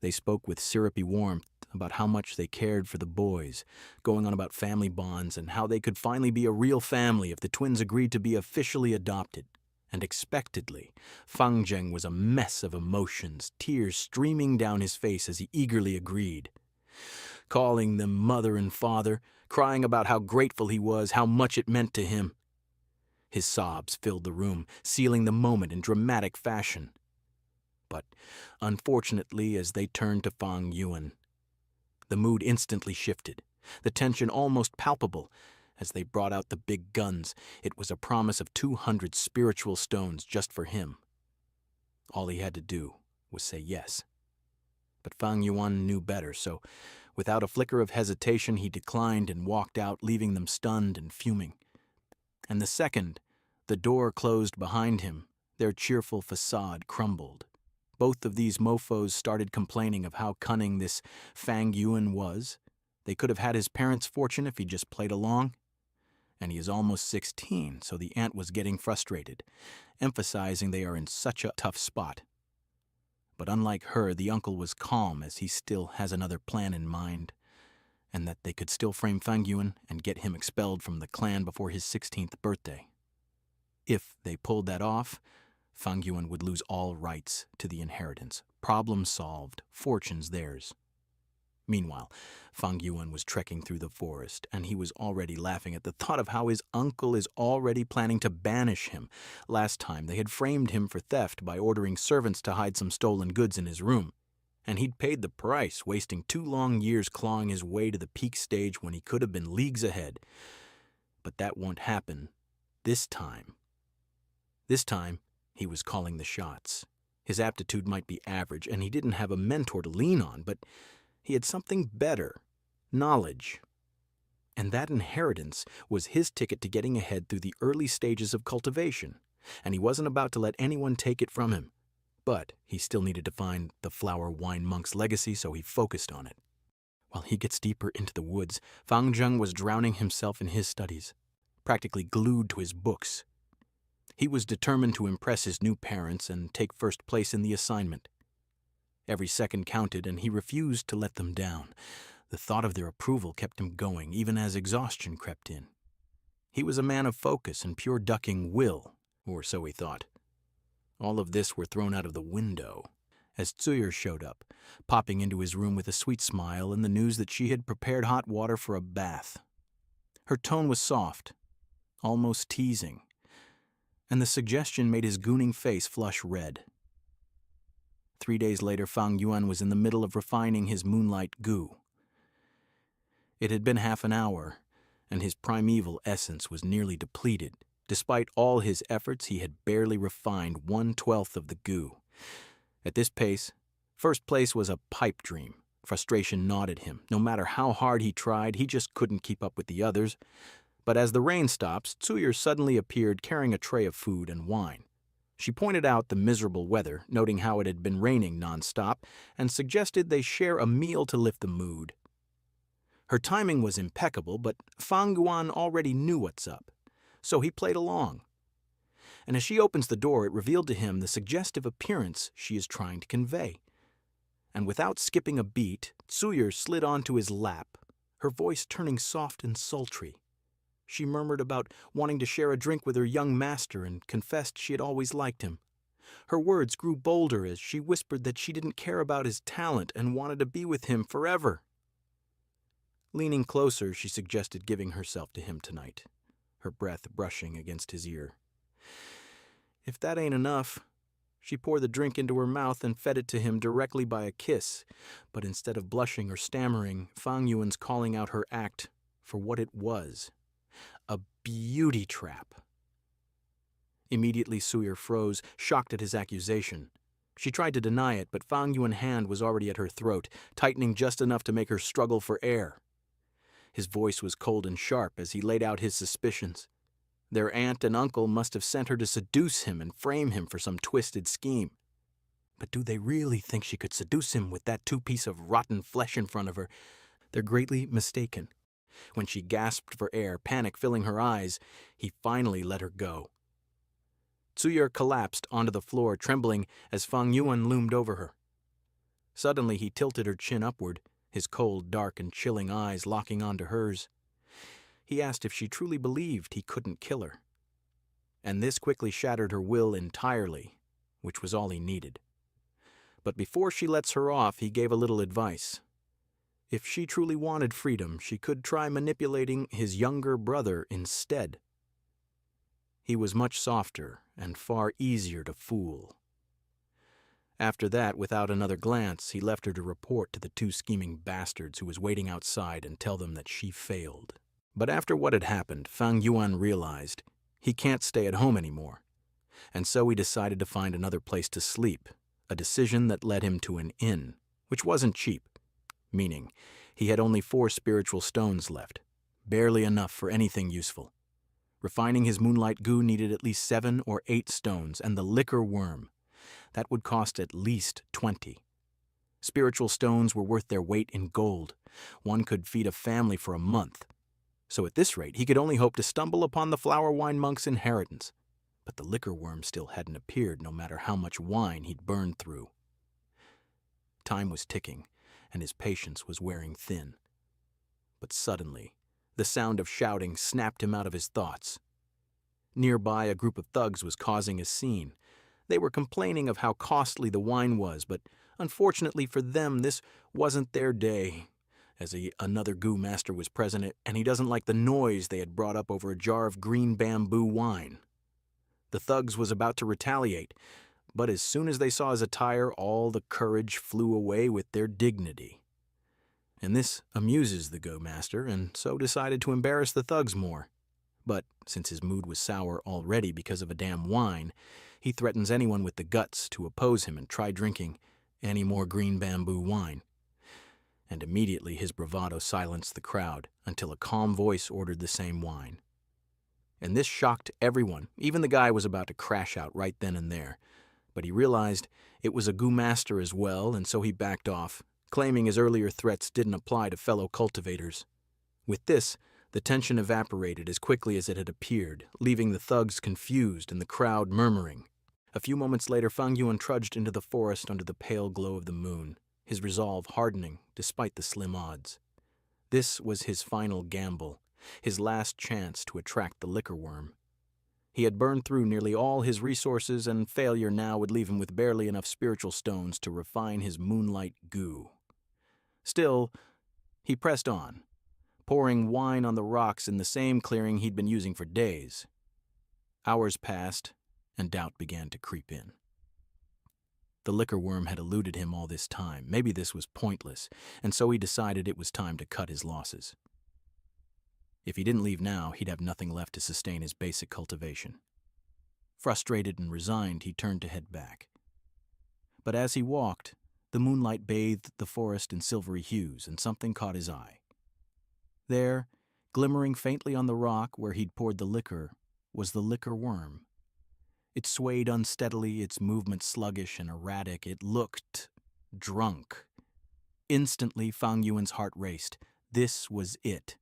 They spoke with syrupy warmth about how much they cared for the boys, going on about family bonds and how they could finally be a real family if the twins agreed to be officially adopted. And expectedly, Fang Zheng was a mess of emotions, tears streaming down his face as he eagerly agreed. Calling them mother and father, crying about how grateful he was, how much it meant to him. His sobs filled the room, sealing the moment in dramatic fashion. But unfortunately, as they turned to Fang Yuan, the mood instantly shifted, the tension almost palpable. As they brought out the big guns, it was a promise of 200 spiritual stones just for him. All he had to do was say yes. But Fang Yuan knew better, so without a flicker of hesitation, he declined and walked out, leaving them stunned and fuming. And the second the door closed behind him, their cheerful facade crumbled. Both of these mofos started complaining of how cunning this Fang Yuan was. They could have had his parents' fortune if he just played along. And he is almost 16, so the aunt was getting frustrated, emphasizing they are in such a tough spot. But unlike her, the uncle was calm, as he still has another plan in mind, and that they could still frame Fang Yuan and get him expelled from the clan before his 16th birthday. If they pulled that off, Fang Yuan would lose all rights to the inheritance. Problem solved, fortunes theirs. Meanwhile, Fang Yuan was trekking through the forest, and he was already laughing at the thought of how his uncle is already planning to banish him. Last time, they had framed him for theft by ordering servants to hide some stolen goods in his room. And he'd paid the price, wasting 2 long years clawing his way to the peak stage when he could have been leagues ahead. But that won't happen this time. This time, he was calling the shots. His aptitude might be average, and he didn't have a mentor to lean on, but he had something better, knowledge. And that inheritance was his ticket to getting ahead through the early stages of cultivation, and he wasn't about to let anyone take it from him. But he still needed to find the flower wine monk's legacy, so he focused on it. While he gets deeper into the woods, Fang Zheng was drowning himself in his studies, practically glued to his books. He was determined to impress his new parents and take first place in the assignment. Every second counted, and he refused to let them down. The thought of their approval kept him going, even as exhaustion crept in. He was a man of focus and pure ducking will, or so he thought. All of this were thrown out of the window as Tsuyur showed up, popping into his room with a sweet smile and the news that she had prepared hot water for a bath. Her tone was soft, almost teasing, and the suggestion made his gooning face flush red. 3 days later, Fang Yuan was in the middle of refining his moonlight goo. It had been half an hour, and his primeval essence was nearly depleted. Despite all his efforts, he had barely refined 1/12 of the goo. At this pace, First place was a pipe dream. Frustration gnawed at him. No matter how hard he tried, he just couldn't keep up with the others. But as the rain stopped, Tsuyur suddenly appeared carrying a tray of food and wine. She pointed out the miserable weather, noting how it had been raining nonstop, and suggested they share a meal to lift the mood. Her timing was impeccable, but Fang Yuan already knew what's up, so he played along. And as she opens the door, it revealed to him the suggestive appearance she is trying to convey. And without skipping a beat, Tsuyur slid onto his lap, her voice turning soft and sultry. She murmured about wanting to share a drink with her young master and confessed she had always liked him. Her words grew bolder as she whispered that she didn't care about his talent and wanted to be with him forever. Leaning closer, she suggested giving herself to him tonight, her breath brushing against his ear. If that ain't enough, she poured the drink into her mouth and fed it to him directly by a kiss, but instead of blushing or stammering, Fang Yuan's calling out her act for what it was. A beauty trap. Immediately Tsuyur froze, shocked at his accusation. She tried to deny it, but Fang Yuan's hand was already at her throat, tightening just enough to make her struggle for air. His voice was cold and sharp as he laid out his suspicions. Their aunt and uncle must have sent her to seduce him and frame him for some twisted scheme. But do they really think she could seduce him with that two-piece of rotten flesh in front of her? They're greatly mistaken. When she gasped for air, panic filling her eyes, he finally let her go. Tsuyur collapsed onto the floor, trembling as Fang Yuan loomed over her. Suddenly he tilted her chin upward, his cold, dark, and chilling eyes locking onto hers. He asked if she truly believed he couldn't kill her. And this quickly shattered her will entirely, which was all he needed. But before she lets her off, he gave a little advice. If she truly wanted freedom, she could try manipulating his younger brother instead. He was much softer and far easier to fool. After that, without another glance, he left her to report to the two scheming bastards who was waiting outside and tell them that she failed. But after what had happened, Fang Yuan realized he can't stay at home anymore, and so he decided to find another place to sleep, a decision that led him to an inn, which wasn't cheap, meaning he had only 4 spiritual stones left, barely enough for anything useful. Refining his moonlight goo needed at least 7 or 8 stones, and the liquor worm, that would cost at least 20. Spiritual stones were worth their weight in gold. One could feed a family for a month. So at this rate, he could only hope to stumble upon the flower wine monk's inheritance. But the liquor worm still hadn't appeared, no matter how much wine he'd burned through. Time was ticking, and his patience was wearing thin. But suddenly, the sound of shouting snapped him out of his thoughts. Nearby, a group of thugs was causing a scene. They were complaining of how costly the wine was, but unfortunately for them, this wasn't their day, as another goo master was present, and he doesn't like the noise they had brought up over a jar of green bamboo wine. The thugs was about to retaliate, but as soon as they saw his attire, all the courage flew away with their dignity. And this amuses the go master, and so decided to embarrass the thugs more. But since his mood was sour already because of a damn wine, he threatens anyone with the guts to oppose him and try drinking any more green bamboo wine. And immediately his bravado silenced the crowd until a calm voice ordered the same wine. And this shocked everyone. Even the guy was about to crash out right then and there. But he realized it was a goo master as well, and so he backed off, claiming his earlier threats didn't apply to fellow cultivators. With this, the tension evaporated as quickly as it had appeared, leaving the thugs confused and the crowd murmuring. A few moments later, Fang Yuan trudged into the forest under the pale glow of the moon, his resolve hardening despite the slim odds. This was his final gamble, his last chance to attract the liquor worm. He had burned through nearly all his resources, and failure now would leave him with barely enough spiritual stones to refine his moonlight goo. Still, he pressed on, pouring wine on the rocks in the same clearing he'd been using for days. Hours passed, and doubt began to creep in. The liquor worm had eluded him all this time. Maybe this was pointless, and so he decided it was time to cut his losses. If he didn't leave now, he'd have nothing left to sustain his basic cultivation. Frustrated and resigned, he turned to head back. But as he walked, The moonlight bathed the forest in silvery hues, and something caught his eye. There, glimmering faintly on the rock where he'd poured the liquor, was the liquor worm. It swayed unsteadily, its movements sluggish and erratic. It looked drunk. Instantly, Fang Yuan's heart raced. This was it.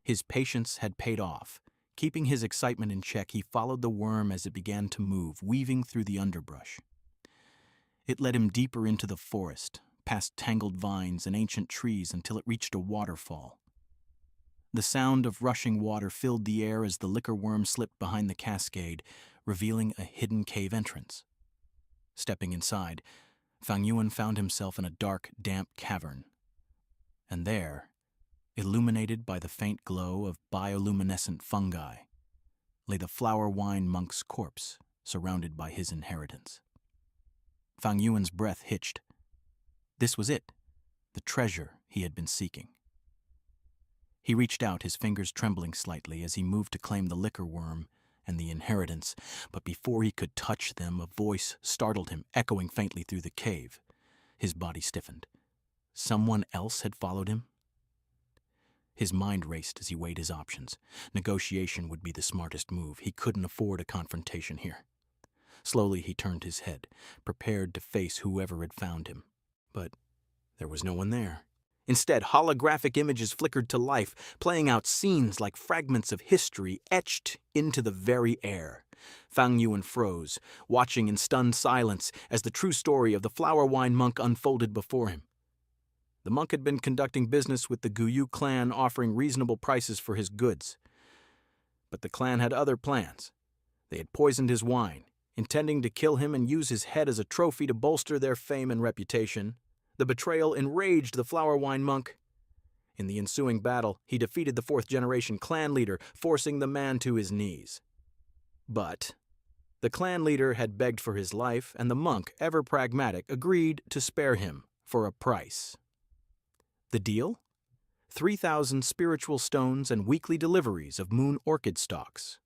His patience had paid off. Keeping his excitement in check, he followed the worm as it began to move, weaving through the underbrush. It led him deeper into the forest, past tangled vines and ancient trees until it reached a waterfall. The sound of rushing water filled the air as the liquor worm slipped behind the cascade, revealing a hidden cave entrance. Stepping inside, Fang Yuan found himself in a dark, damp cavern. And there, illuminated by the faint glow of bioluminescent fungi, lay the flower wine monk's corpse, surrounded by his inheritance. Fang Yuan's breath hitched. This was it, the treasure he had been seeking. He reached out, his fingers trembling slightly as he moved to claim the liquor worm and the inheritance, but before he could touch them, a voice startled him, echoing faintly through the cave. His body stiffened. Someone else had followed him? His mind raced as he weighed his options. Negotiation would be the smartest move. He couldn't afford a confrontation here. Slowly he turned his head, prepared to face whoever had found him. But there was no one there. Instead, holographic images flickered to life, playing out scenes like fragments of history etched into the very air. Fang Yuan froze, watching in stunned silence as the true story of the flower wine monk unfolded before him. The monk had been conducting business with the Guyu clan, offering reasonable prices for his goods. But the clan had other plans. They had poisoned his wine, intending to kill him and use his head as a trophy to bolster their fame and reputation. The betrayal enraged the flower wine monk. In the ensuing battle, he defeated the fourth-generation clan leader, forcing the man to his knees. But the clan leader had begged for his life, and the monk, ever pragmatic, agreed to spare him for a price. The deal? 3,000 spiritual stones and weekly deliveries of moon orchid stalks.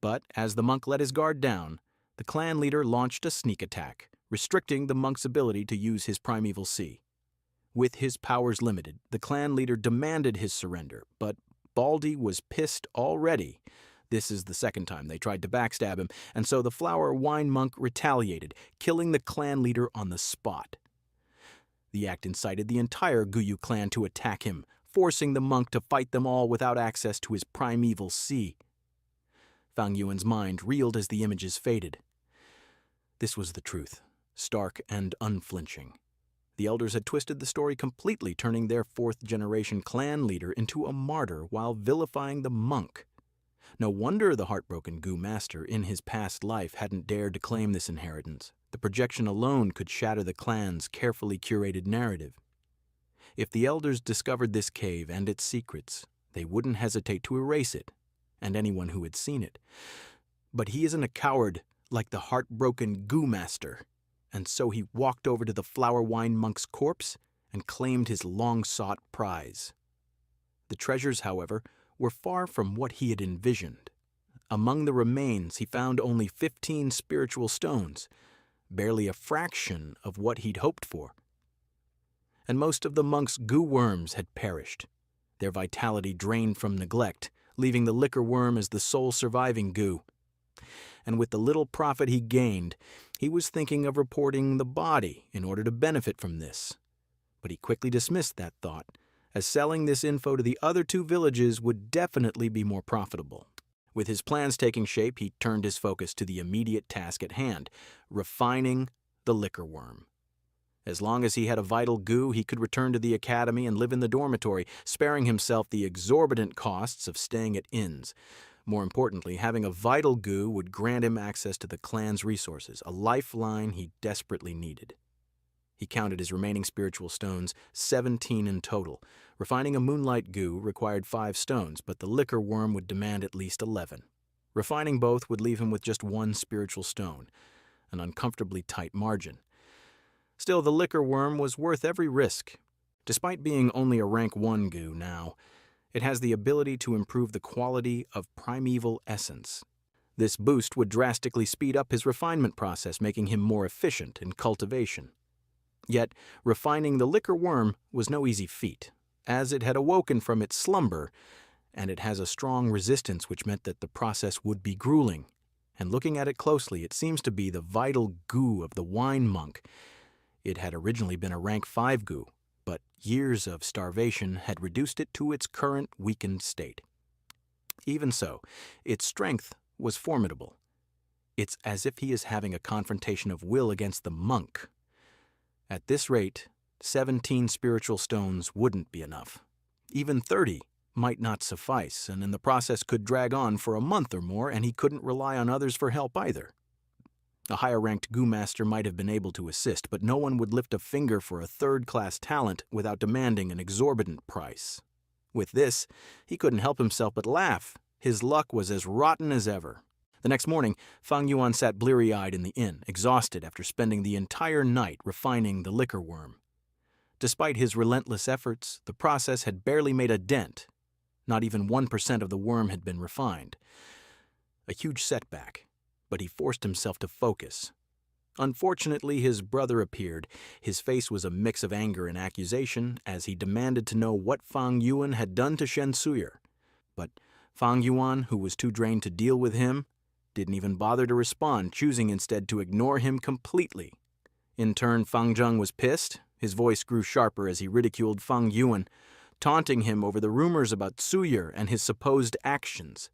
But as the monk let his guard down, the clan leader launched a sneak attack, restricting the monk's ability to use his primeval sea. With his powers limited, the clan leader demanded his surrender, but Baldy was pissed already. This is the second time they tried to backstab him, and so the flower wine monk retaliated, killing the clan leader on the spot. The act incited the entire Guyu clan to attack him, forcing the monk to fight them all without access to his primeval sea. Fang Yuan's mind reeled as the images faded. This was the truth, stark and unflinching. The elders had twisted the story completely, turning their fourth-generation clan leader into a martyr while vilifying the monk. No wonder the heartbroken Gu master in his past life hadn't dared to claim this inheritance. The projection alone could shatter the clan's carefully curated narrative. If the elders discovered this cave and its secrets, they wouldn't hesitate to erase it, and anyone who had seen it. But he isn't a coward like the heartbroken Gu master, and so he walked over to the flower wine monk's corpse and claimed his long-sought prize. The treasures, however, were far from what he had envisioned. Among the remains, he found only 15 spiritual stones, barely a fraction of what he'd hoped for. And most of the monk's Gu worms had perished, their vitality drained from neglect, leaving the liquor worm as the sole surviving Gu. And with the little profit he gained, he was thinking of reporting the body in order to benefit from this. But he quickly dismissed that thought, as selling this info to the other two villages would definitely be more profitable. With his plans taking shape, he turned his focus to the immediate task at hand, refining the liquor worm. As long as he had a vital Gu, he could return to the academy and live in the dormitory, sparing himself the exorbitant costs of staying at inns. More importantly, having a vital Gu would grant him access to the clan's resources, a lifeline he desperately needed. He counted his remaining spiritual stones, 17 in total. Refining a moonlight Gu required 5 stones, but the liquor worm would demand at least 11. Refining both would leave him with just 1 spiritual stone, an uncomfortably tight margin. Still, the liquor worm was worth every risk. Despite being only a rank 1 Gu now, it has the ability to improve the quality of primeval essence. This boost would drastically speed up his refinement process, making him more efficient in cultivation. Yet, refining the liquor worm was no easy feat, as it had awoken from its slumber, and it has a strong resistance which meant that the process would be grueling. And looking at it closely, it seems to be the vital goo of the wine monk. It had originally been a rank 5 goo, but years of starvation had reduced it to its current weakened state. Even so, its strength was formidable. It's as if he is having a confrontation of will against the monk. At this rate, 17 spiritual stones wouldn't be enough. Even 30 might not suffice, and in the process could drag on for a month or more, and he couldn't rely on others for help either. A higher-ranked goo master might have been able to assist, but no one would lift a finger for a third-class talent without demanding an exorbitant price. With this, he couldn't help himself but laugh. His luck was as rotten as ever. The next morning, Fang Yuan sat bleary-eyed in the inn, exhausted after spending the entire night refining the liquor worm. Despite his relentless efforts, the process had barely made a dent. Not even 1% of the worm had been refined. A huge setback, but he forced himself to focus. Unfortunately, his brother appeared. His face was a mix of anger and accusation as he demanded to know what Fang Yuan had done to Shen Suyer. But Fang Yuan, who was too drained to deal with him, didn't even bother to respond, choosing instead to ignore him completely. In turn, Fang Zheng was pissed. His voice grew sharper as he ridiculed Fang Yuan, taunting him over the rumors about Suyer and his supposed actions.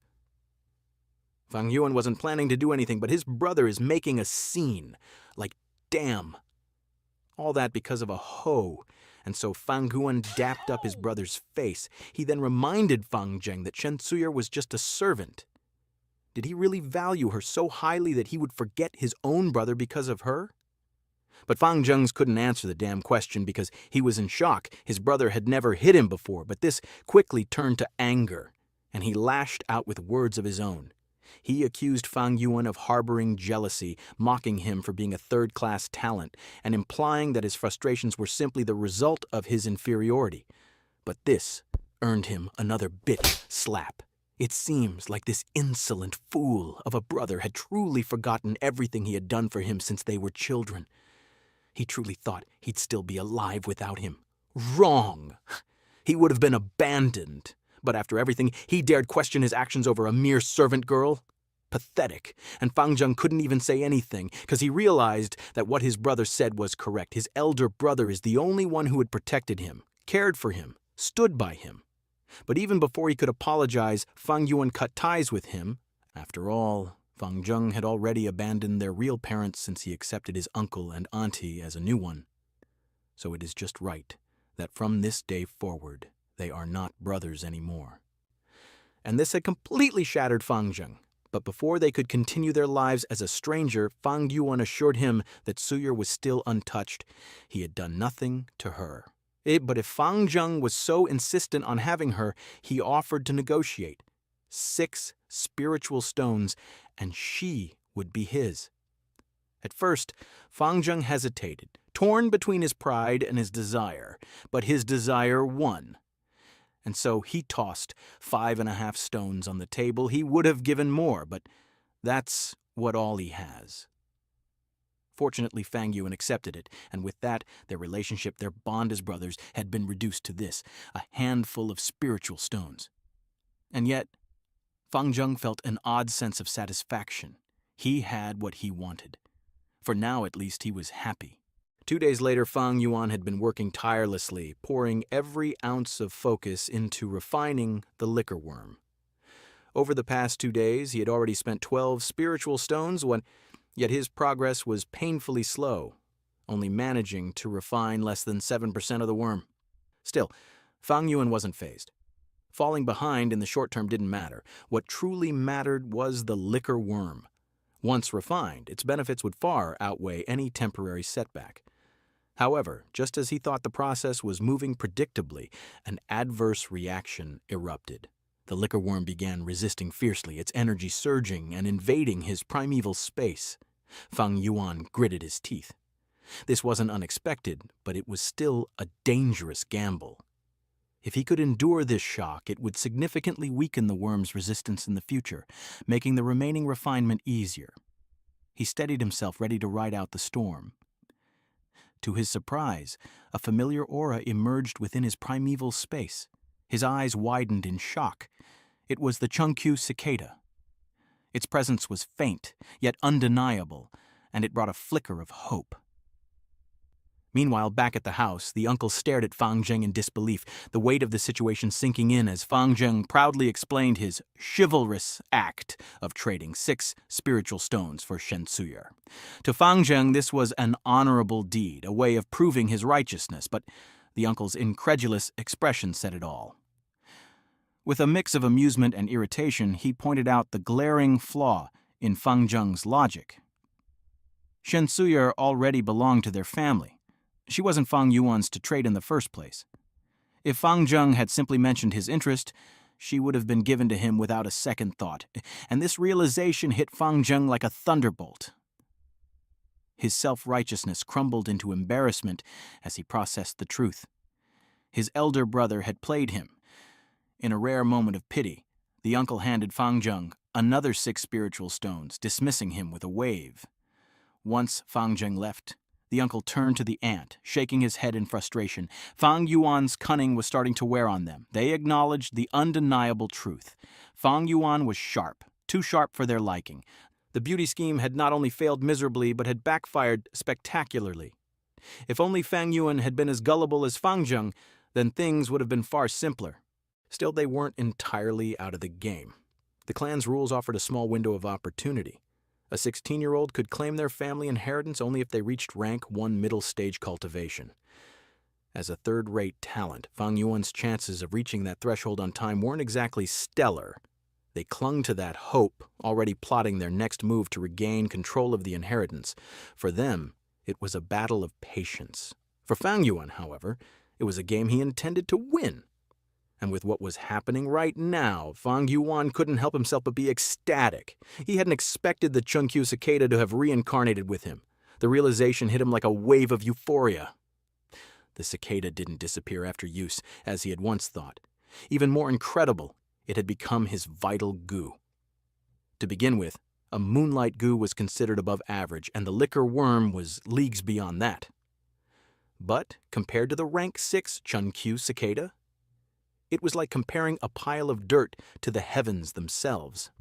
Fang Yuan wasn't planning to do anything, but his brother is making a scene. Like, damn. All that because of a hoe. And so Fang Yuan dapped up his brother's face. He then reminded Fang Zheng that Shen Suyer was just a servant. Did he really value her so highly that he would forget his own brother because of her? But Fang Zheng couldn't answer the damn question because he was in shock. His brother had never hit him before, but this quickly turned to anger, and he lashed out with words of his own. He accused Fang Yuan of harboring jealousy, mocking him for being a third-class talent, and implying that his frustrations were simply the result of his inferiority. But this earned him another bitch slap. It seems like this insolent fool of a brother had truly forgotten everything he had done for him since they were children. He truly thought he'd still be alive without him. Wrong! He would have been abandoned. But after everything, he dared question his actions over a mere servant girl? Pathetic. And Fang Zheng couldn't even say anything, because he realized that what his brother said was correct. His elder brother is the only one who had protected him, cared for him, stood by him. But even before he could apologize, Fang Yuan cut ties with him. After all, Fang Zheng had already abandoned their real parents since he accepted his uncle and auntie as a new one. So it is just right that from this day forward, they are not brothers anymore. And this had completely shattered Fang Zheng. But before they could continue their lives as a stranger, Fang Yuan assured him that Suyer was still untouched. He had done nothing to her. But if Fang Zheng was so insistent on having her, he offered to negotiate. 6 spiritual stones, and she would be his. At first, Fang Zheng hesitated, torn between his pride and his desire, but his desire won. And so he tossed 5.5 stones on the table. He would have given more, but that's what all he has. Fortunately, Fang Yuan accepted it, and with that, their relationship, their bond as brothers, had been reduced to this, a handful of spiritual stones. And yet, Fang Zheng felt an odd sense of satisfaction. He had what he wanted. For now, at least, he was happy. 2 days later, Fang Yuan had been working tirelessly, pouring every ounce of focus into refining the liquor worm. Over the past 2 days, he had already spent 12 spiritual stones, yet his progress was painfully slow, only managing to refine less than 7% of the worm. Still, Fang Yuan wasn't fazed. Falling behind in the short term didn't matter. What truly mattered was the liquor worm. Once refined, its benefits would far outweigh any temporary setback. However, just as he thought the process was moving predictably, an adverse reaction erupted. The liquor worm began resisting fiercely, its energy surging and invading his primeval space. Fang Yuan gritted his teeth. This wasn't unexpected, but it was still a dangerous gamble. If he could endure this shock, it would significantly weaken the worm's resistance in the future, making the remaining refinement easier. He steadied himself, ready to ride out the storm. To his surprise, a familiar aura emerged within his primeval space. His eyes widened in shock. It was the Chunkyu cicada. Its presence was faint, yet undeniable, and it brought a flicker of hope. Meanwhile, back at the house, the uncle stared at Fang Zheng in disbelief, the weight of the situation sinking in as Fang Zheng proudly explained his chivalrous act of trading 6 spiritual stones for Shen Suyer. To Fang Zheng, this was an honorable deed, a way of proving his righteousness, but the uncle's incredulous expression said it all. With a mix of amusement and irritation, he pointed out the glaring flaw in Fang Zheng's logic. Shen Suyer already belonged to their family. She wasn't Fang Yuan's to trade in the first place. If Fang Zheng had simply mentioned his interest, she would have been given to him without a second thought, and this realization hit Fang Zheng like a thunderbolt. His self-righteousness crumbled into embarrassment as he processed the truth. His elder brother had played him. In a rare moment of pity, the uncle handed Fang Zheng another 6 spiritual stones, dismissing him with a wave. Once Fang Zheng left, the uncle turned to the aunt, shaking his head in frustration. Fang Yuan's cunning was starting to wear on them. They acknowledged the undeniable truth. Fang Yuan was sharp, too sharp for their liking. The beauty scheme had not only failed miserably, but had backfired spectacularly. If only Fang Yuan had been as gullible as Fang Zheng, then things would have been far simpler. Still, they weren't entirely out of the game. The clan's rules offered a small window of opportunity. A 16-year-old could claim their family inheritance only if they reached rank 1 middle stage cultivation. As a third-rate talent, Fang Yuan's chances of reaching that threshold on time weren't exactly stellar. They clung to that hope, already plotting their next move to regain control of the inheritance. For them, it was a battle of patience. For Fang Yuan, however, it was a game he intended to win. And with what was happening right now, Fang Yuan couldn't help himself but be ecstatic. He hadn't expected the Chunkyu cicada to have reincarnated with him. The realization hit him like a wave of euphoria. The cicada didn't disappear after use, as he had once thought. Even more incredible, it had become his vital goo. To begin with, a moonlight goo was considered above average, and the liquor worm was leagues beyond that. But compared to the rank 6 Chunkyu cicada, it was like comparing a pile of dirt to the heavens themselves.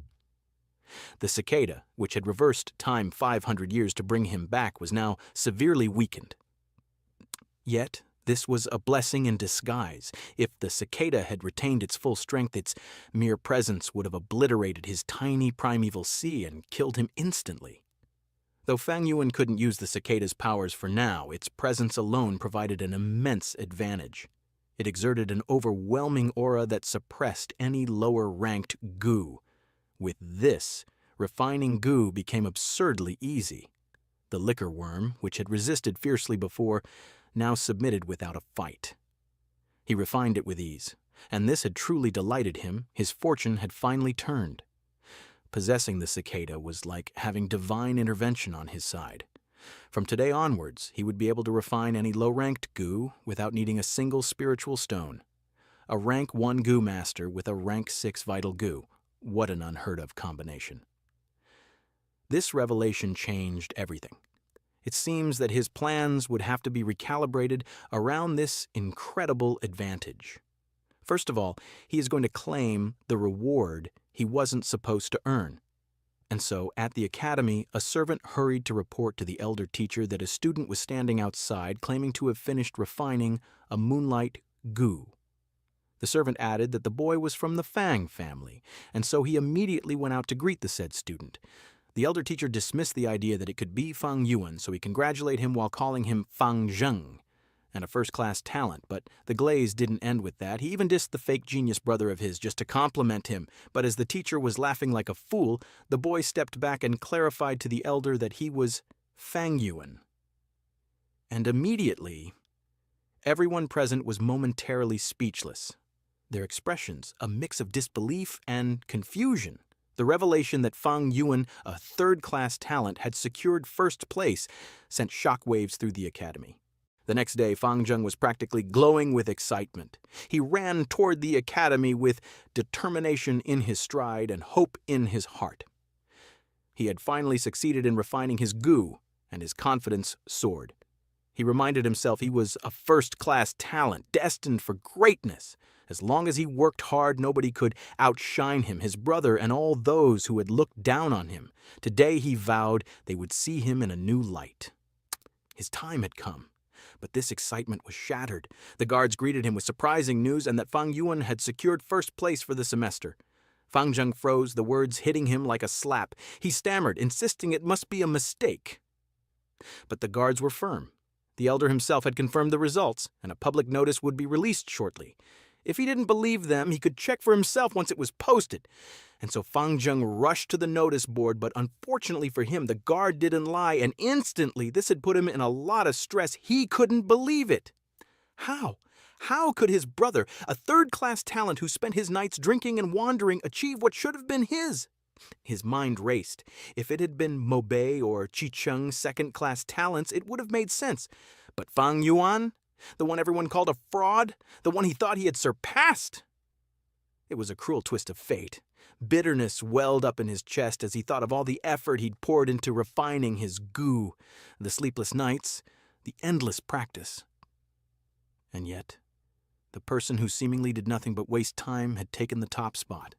The cicada, which had reversed time 500 years to bring him back, was now severely weakened. Yet, this was a blessing in disguise. If the cicada had retained its full strength, its mere presence would have obliterated his tiny primeval sea and killed him instantly. Though Fang Yuan couldn't use the cicada's powers for now, its presence alone provided an immense advantage. It exerted an overwhelming aura that suppressed any lower-ranked goo. With this, refining goo became absurdly easy. The liquor worm, which had resisted fiercely before, now submitted without a fight. He refined it with ease, and this had truly delighted him. His fortune had finally turned. Possessing the cicada was like having divine intervention on his side. From today onwards, he would be able to refine any low-ranked goo without needing a single spiritual stone. A rank 1 goo master with a rank 6 vital goo. What an unheard-of combination. This revelation changed everything. It seems that his plans would have to be recalibrated around this incredible advantage. First of all, he is going to claim the reward he wasn't supposed to earn. And so, at the academy, a servant hurried to report to the elder teacher that a student was standing outside claiming to have finished refining a moonlight goo. The servant added that the boy was from the Fang family, and so he immediately went out to greet the said student. The elder teacher dismissed the idea that it could be Fang Yuan, so he congratulated him while calling him Fang Zheng, and a first-class talent. But the glaze didn't end with that. He even dissed the fake genius brother of his just to compliment him. But as the teacher was laughing like a fool, the boy stepped back and clarified to the elder that he was Fang Yuan. And immediately, everyone present was momentarily speechless. Their expressions, a mix of disbelief and confusion. The revelation that Fang Yuan, a third-class talent, had secured first place, sent shockwaves through the academy. The next day, Fang Zheng was practically glowing with excitement. He ran toward the academy with determination in his stride and hope in his heart. He had finally succeeded in refining his goo, and his confidence soared. He reminded himself he was a first-class talent, destined for greatness. As long as he worked hard, nobody could outshine him, his brother, and all those who had looked down on him. Today, he vowed, they would see him in a new light. His time had come, but this excitement was shattered. The guards greeted him with surprising news and that Fang Yuan had secured first place for the semester. Fang Zheng froze, the words hitting him like a slap. He stammered, insisting it must be a mistake. But the guards were firm. The elder himself had confirmed the results, and a public notice would be released shortly. If he didn't believe them, he could check for himself once it was posted. And so Fang Zheng rushed to the notice board, but unfortunately for him, the guard didn't lie, and instantly this had put him in a lot of stress. He couldn't believe it. How? How could his brother, a third-class talent who spent his nights drinking and wandering, achieve what should have been his? His mind raced. If it had been Mobei or Chicheng's second-class talents, it would have made sense. But Fang Yuan, the one everyone called a fraud, the one he thought he had surpassed. It was a cruel twist of fate. Bitterness welled up in his chest as he thought of all the effort he'd poured into refining his goo, the sleepless nights, the endless practice. And yet, the person who seemingly did nothing but waste time had taken the top spot.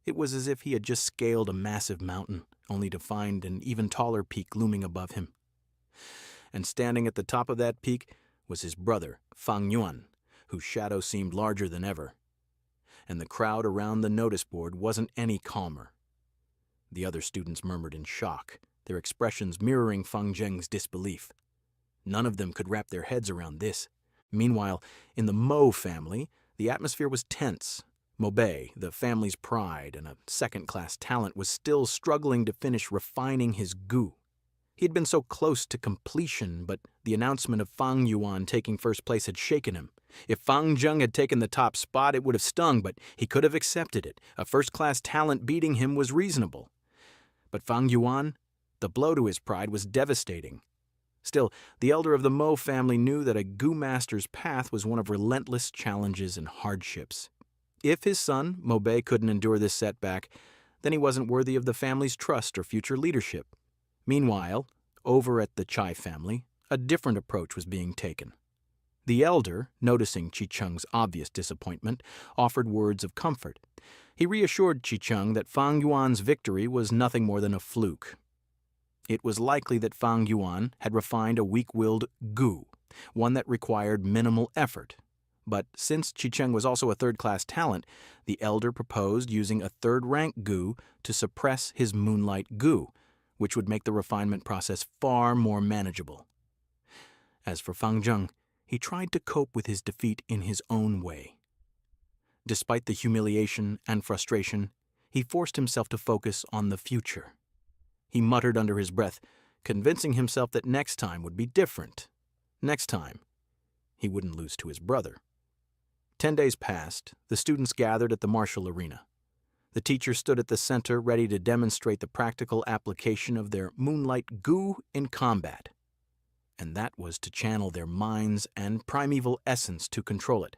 It was as if he had just scaled a massive mountain, only to find an even taller peak looming above him. And standing at the top of that peak was his brother, Fang Yuan, whose shadow seemed larger than ever. And the crowd around the notice board wasn't any calmer. The other students murmured in shock, their expressions mirroring Fang Zheng's disbelief. None of them could wrap their heads around this. Meanwhile, in the Mo family, the atmosphere was tense. Mobei, the family's pride and a second-class talent, was still struggling to finish refining his goo. He had been so close to completion, but the announcement of Fang Yuan taking first place had shaken him. If Fang Zheng had taken the top spot, it would have stung, but he could have accepted it. A first-class talent beating him was reasonable. But Fang Yuan, the blow to his pride was devastating. Still, the elder of the Mo family knew that a goo master's path was one of relentless challenges and hardships. If his son, Mobei, couldn't endure this setback, then he wasn't worthy of the family's trust or future leadership. Meanwhile, over at the Chai family, a different approach was being taken. The elder, noticing Chicheng's obvious disappointment, offered words of comfort. He reassured Chicheng that Fang Yuan's victory was nothing more than a fluke. It was likely that Fang Yuan had refined a weak-willed goo, one that required minimal effort. But since Chicheng was also a third-class talent, the elder proposed using a third-rank goo to suppress his moonlight goo, which would make the refinement process far more manageable. As for Fang Zheng, he tried to cope with his defeat in his own way. Despite the humiliation and frustration, he forced himself to focus on the future. He muttered under his breath, convincing himself that next time would be different. Next time, he wouldn't lose to his brother. 10 days passed. The students gathered at the martial arena. The teacher stood at the center, ready to demonstrate the practical application of their moonlight goo in combat. And that was to channel their minds and primeval essence to control it.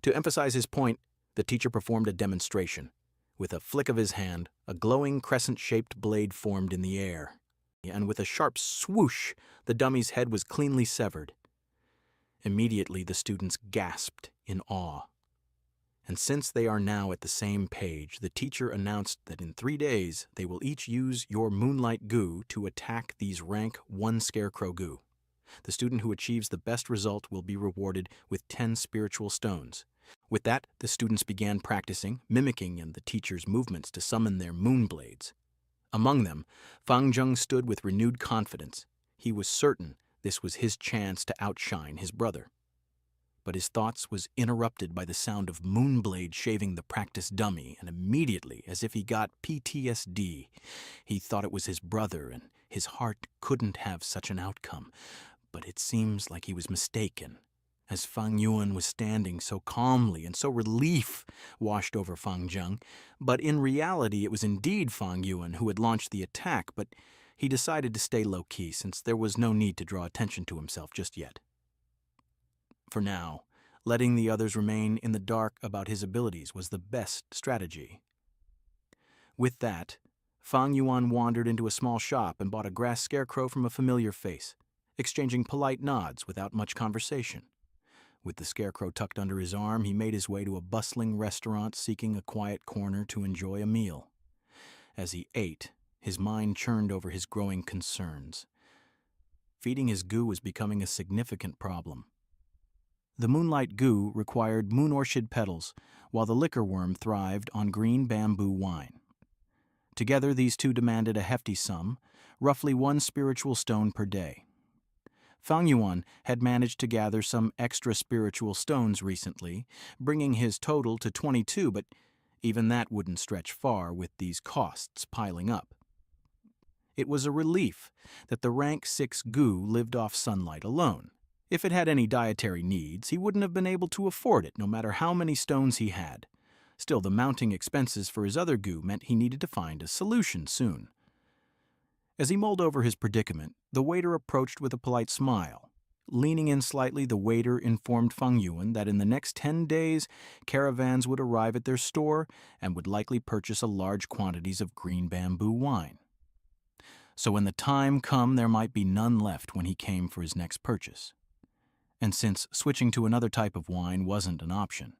To emphasize his point, the teacher performed a demonstration. With a flick of his hand, a glowing crescent-shaped blade formed in the air, and with a sharp swoosh, the dummy's head was cleanly severed. Immediately, the students gasped in awe. And since they are now at the same page, the teacher announced that in 3 days, they will each use your moonlight goo to attack these rank 1 scarecrow goo. The student who achieves the best result will be rewarded with 10 spiritual stones. With that, the students began practicing, mimicking the teacher's movements to summon their moonblades. Among them, Fang Zheng stood with renewed confidence. He was certain this was his chance to outshine his brother. But his thoughts was interrupted by the sound of moonblade shaving the practice dummy, and immediately, as if he got PTSD, he thought it was his brother, and his heart couldn't have such an outcome. But it seems like he was mistaken, as Fang Yuan was standing so calmly and so relief washed over Fang Zheng. But in reality, it was indeed Fang Yuan who had launched the attack, but he decided to stay low-key since there was no need to draw attention to himself just yet. For now, letting the others remain in the dark about his abilities was the best strategy. With that, Fang Yuan wandered into a small shop and bought a grass scarecrow from a familiar face. exchanging polite nods without much conversation. With the scarecrow tucked under his arm, he made his way to a bustling restaurant seeking a quiet corner to enjoy a meal. As he ate, his mind churned over his growing concerns. Feeding his goo was becoming a significant problem. The moonlight goo required moon orchid petals, while the liquor worm thrived on green bamboo wine. Together, these two demanded a hefty sum, roughly 1 spiritual stone per day. Fang Yuan had managed to gather some extra spiritual stones recently, bringing his total to 22, but even that wouldn't stretch far with these costs piling up. It was a relief that the rank 6 goo lived off sunlight alone. If it had any dietary needs, he wouldn't have been able to afford it, no matter how many stones he had. Still, the mounting expenses for his other goo meant he needed to find a solution soon. As he mulled over his predicament, the waiter approached with a polite smile. Leaning in slightly, the waiter informed Fang Yuan that in the next 10 days, caravans would arrive at their store and would likely purchase large quantities of green bamboo wine. So when the time come, there might be none left when he came for his next purchase. And since switching to another type of wine wasn't an option,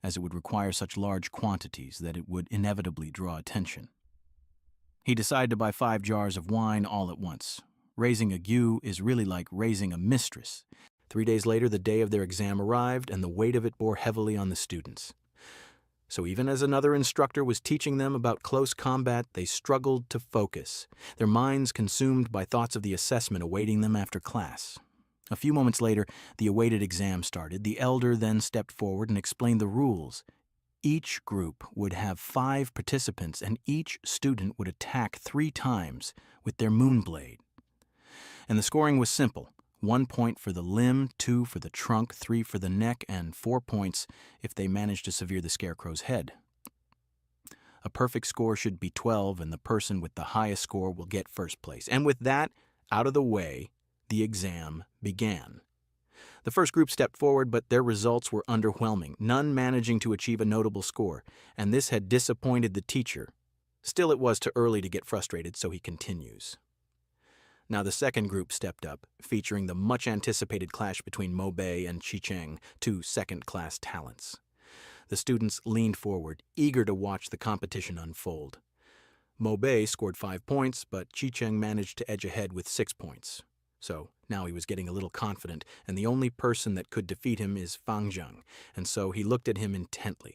as it would require such large quantities that it would inevitably draw attention, he decided to buy 5 jars of wine all at once. Raising a goo is really like raising a mistress. 3 days later, the day of their exam arrived, and the weight of it bore heavily on the students. So even as another instructor was teaching them about close combat, they struggled to focus, their minds consumed by thoughts of the assessment awaiting them after class. A few moments later, the awaited exam started. The elder then stepped forward and explained the rules. Each group would have 5 participants, and each student would attack 3 times with their moonblade. And the scoring was simple. 1 point for the limb, 2 for the trunk, 3 for the neck, and 4 points if they managed to sever the scarecrow's head. A perfect score should be 12, and the person with the highest score will get first place. And with that out of the way, the exam began. The first group stepped forward, but their results were underwhelming, none managing to achieve a notable score, and this had disappointed the teacher. Still, it was too early to get frustrated, so he continues. Now the second group stepped up, featuring the much-anticipated clash between Mo Bei and Chi Cheng, 2 second-class talents. The students leaned forward, eager to watch the competition unfold. Mo Bei scored 5 points, but Chi Cheng managed to edge ahead with 6 points. So now he was getting a little confident, and the only person that could defeat him is Fang Zheng, and so he looked at him intently.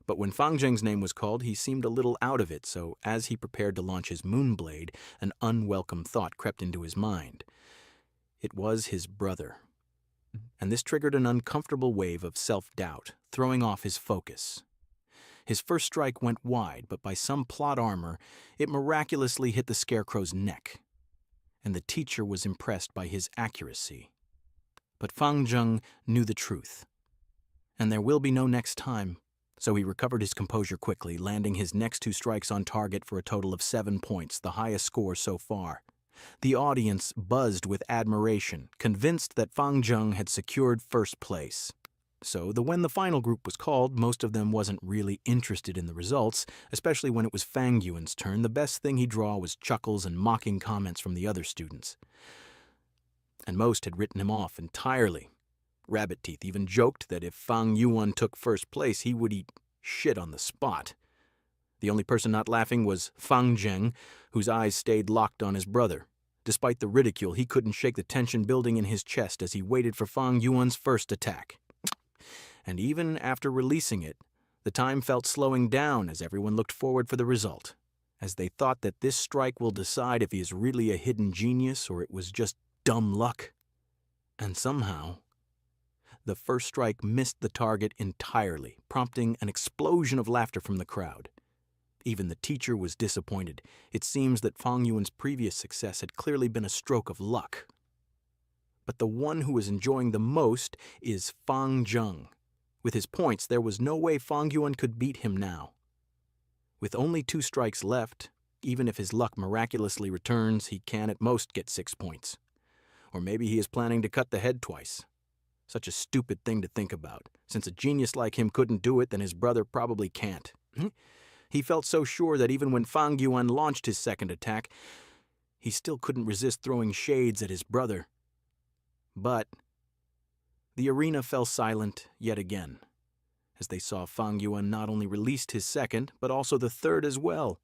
But when Fang Zheng's name was called, he seemed a little out of it, so as he prepared to launch his moonblade, an unwelcome thought crept into his mind. It was his brother. And this triggered an uncomfortable wave of self-doubt, throwing off his focus. His first strike went wide, but by some plot armor, it miraculously hit the scarecrow's neck. And the teacher was impressed by his accuracy. But Fang Zheng knew the truth. And there will be no next time. So he recovered his composure quickly, landing his next 2 strikes on target for a total of 7 points, the highest score so far. The audience buzzed with admiration, convinced that Fang Zheng had secured first place. So when the final group was called, most of them wasn't really interested in the results, especially when it was Fang Yuan's turn. The best thing he'd draw was chuckles and mocking comments from the other students. And most had written him off entirely. Rabbit Teeth even joked that if Fang Yuan took first place, he would eat shit on the spot. The only person not laughing was Fang Zheng, whose eyes stayed locked on his brother. Despite the ridicule, he couldn't shake the tension building in his chest as he waited for Fang Yuan's first attack. And even after releasing it, the time felt slowing down as everyone looked forward for the result, as they thought that this strike will decide if he is really a hidden genius or it was just dumb luck. And somehow, the first strike missed the target entirely, prompting an explosion of laughter from the crowd. Even the teacher was disappointed. It seems that Fang Yuan's previous success had clearly been a stroke of luck. But the one who was enjoying the most is Fang Zheng. With his points, there was no way Fang Yuan could beat him now. With only 2 strikes left, even if his luck miraculously returns, he can at most get 6 points. Or maybe he is planning to cut the head twice. Such a stupid thing to think about. Since a genius like him couldn't do it, then his brother probably can't. He felt so sure that even when Fang Yuan launched his second attack, he still couldn't resist throwing shades at his brother. But the arena fell silent yet again, as they saw Fang Yuan not only released his second, but also the third as well,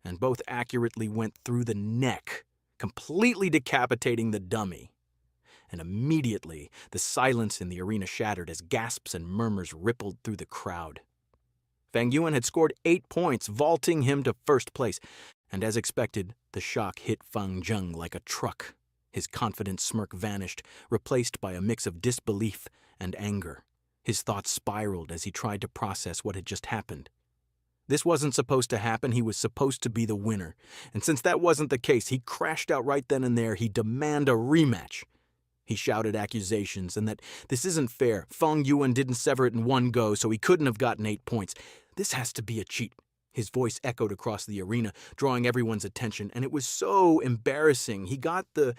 and both accurately went through the neck, completely decapitating the dummy. And immediately, the silence in the arena shattered as gasps and murmurs rippled through the crowd. Fang Yuan had scored 8 points, vaulting him to first place, and as expected, the shock hit Fang Zheng like a truck. His confident smirk vanished, replaced by a mix of disbelief and anger. His thoughts spiraled as he tried to process what had just happened. This wasn't supposed to happen. He was supposed to be the winner. And since that wasn't the case, he crashed out right then and there. He demanded a rematch. He shouted accusations and that this isn't fair. Fang Yuan didn't sever it in one go, so he couldn't have gotten 8 points. This has to be a cheat. His voice echoed across the arena, drawing everyone's attention, and it was so embarrassing. He got the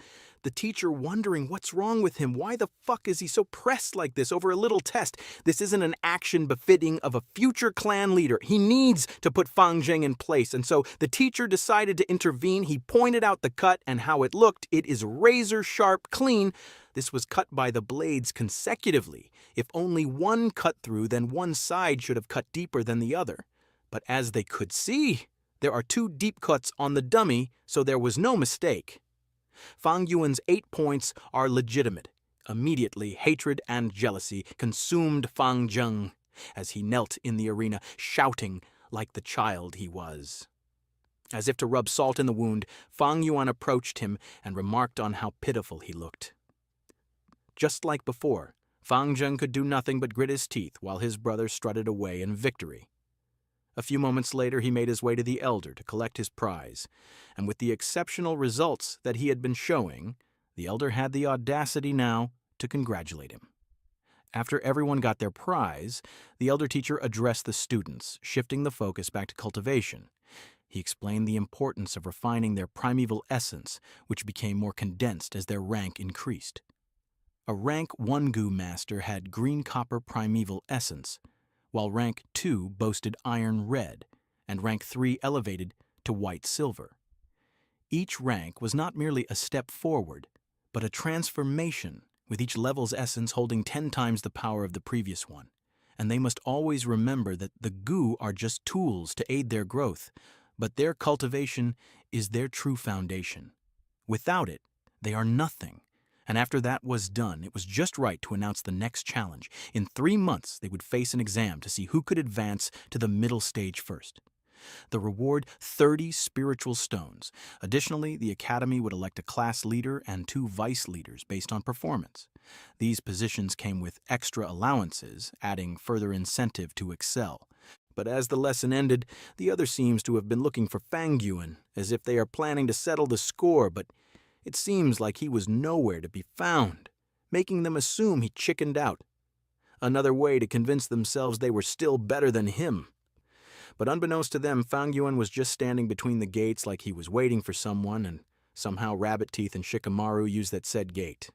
teacher wondering what's wrong with him. Why the fuck is he so pressed like this over a little test? This isn't an action befitting of a future clan leader. He needs to put Fang Zheng in place, and so the teacher decided to intervene. He pointed out the cut and how it looked. It is razor sharp, clean. This was cut by the blades consecutively. If only one cut through, then one side should have cut deeper than the other. But as they could see, there are 2 deep cuts on the dummy, so there was no mistake. Fang Yuan's 8 points are legitimate. Immediately, hatred and jealousy consumed Fang Zheng as he knelt in the arena, shouting like the child he was. As if to rub salt in the wound, Fang Yuan approached him and remarked on how pitiful he looked. Just like before, Fang Zheng could do nothing but grit his teeth while his brother strutted away in victory. A few moments later, he made his way to the elder to collect his prize, and with the exceptional results that he had been showing, the elder had the audacity now to congratulate him. After everyone got their prize, the elder teacher addressed the students, shifting the focus back to cultivation. He explained the importance of refining their primeval essence, which became more condensed as their rank increased. A rank 1 Gu master had green copper primeval essence, while rank 2 boasted iron red, and rank 3 elevated to white silver. Each rank was not merely a step forward, but a transformation, with each level's essence holding 10 times the power of the previous one. And they must always remember that the Gu are just tools to aid their growth, but their cultivation is their true foundation. Without it, they are nothing. And after that was done, it was just right to announce the next challenge. In 3 months, they would face an exam to see who could advance to the middle stage first. The reward, 30 spiritual stones. Additionally, the academy would elect a class leader and 2 vice leaders based on performance. These positions came with extra allowances, adding further incentive to excel. But as the lesson ended, the other seems to have been looking for Fang Yuan, as if they are planning to settle the score, but it seems like he was nowhere to be found, making them assume he chickened out. Another way to convince themselves they were still better than him. But unbeknownst to them, Fang Yuan was just standing between the gates like he was waiting for someone, and somehow Rabbit Teeth and Shikamaru used that said gate.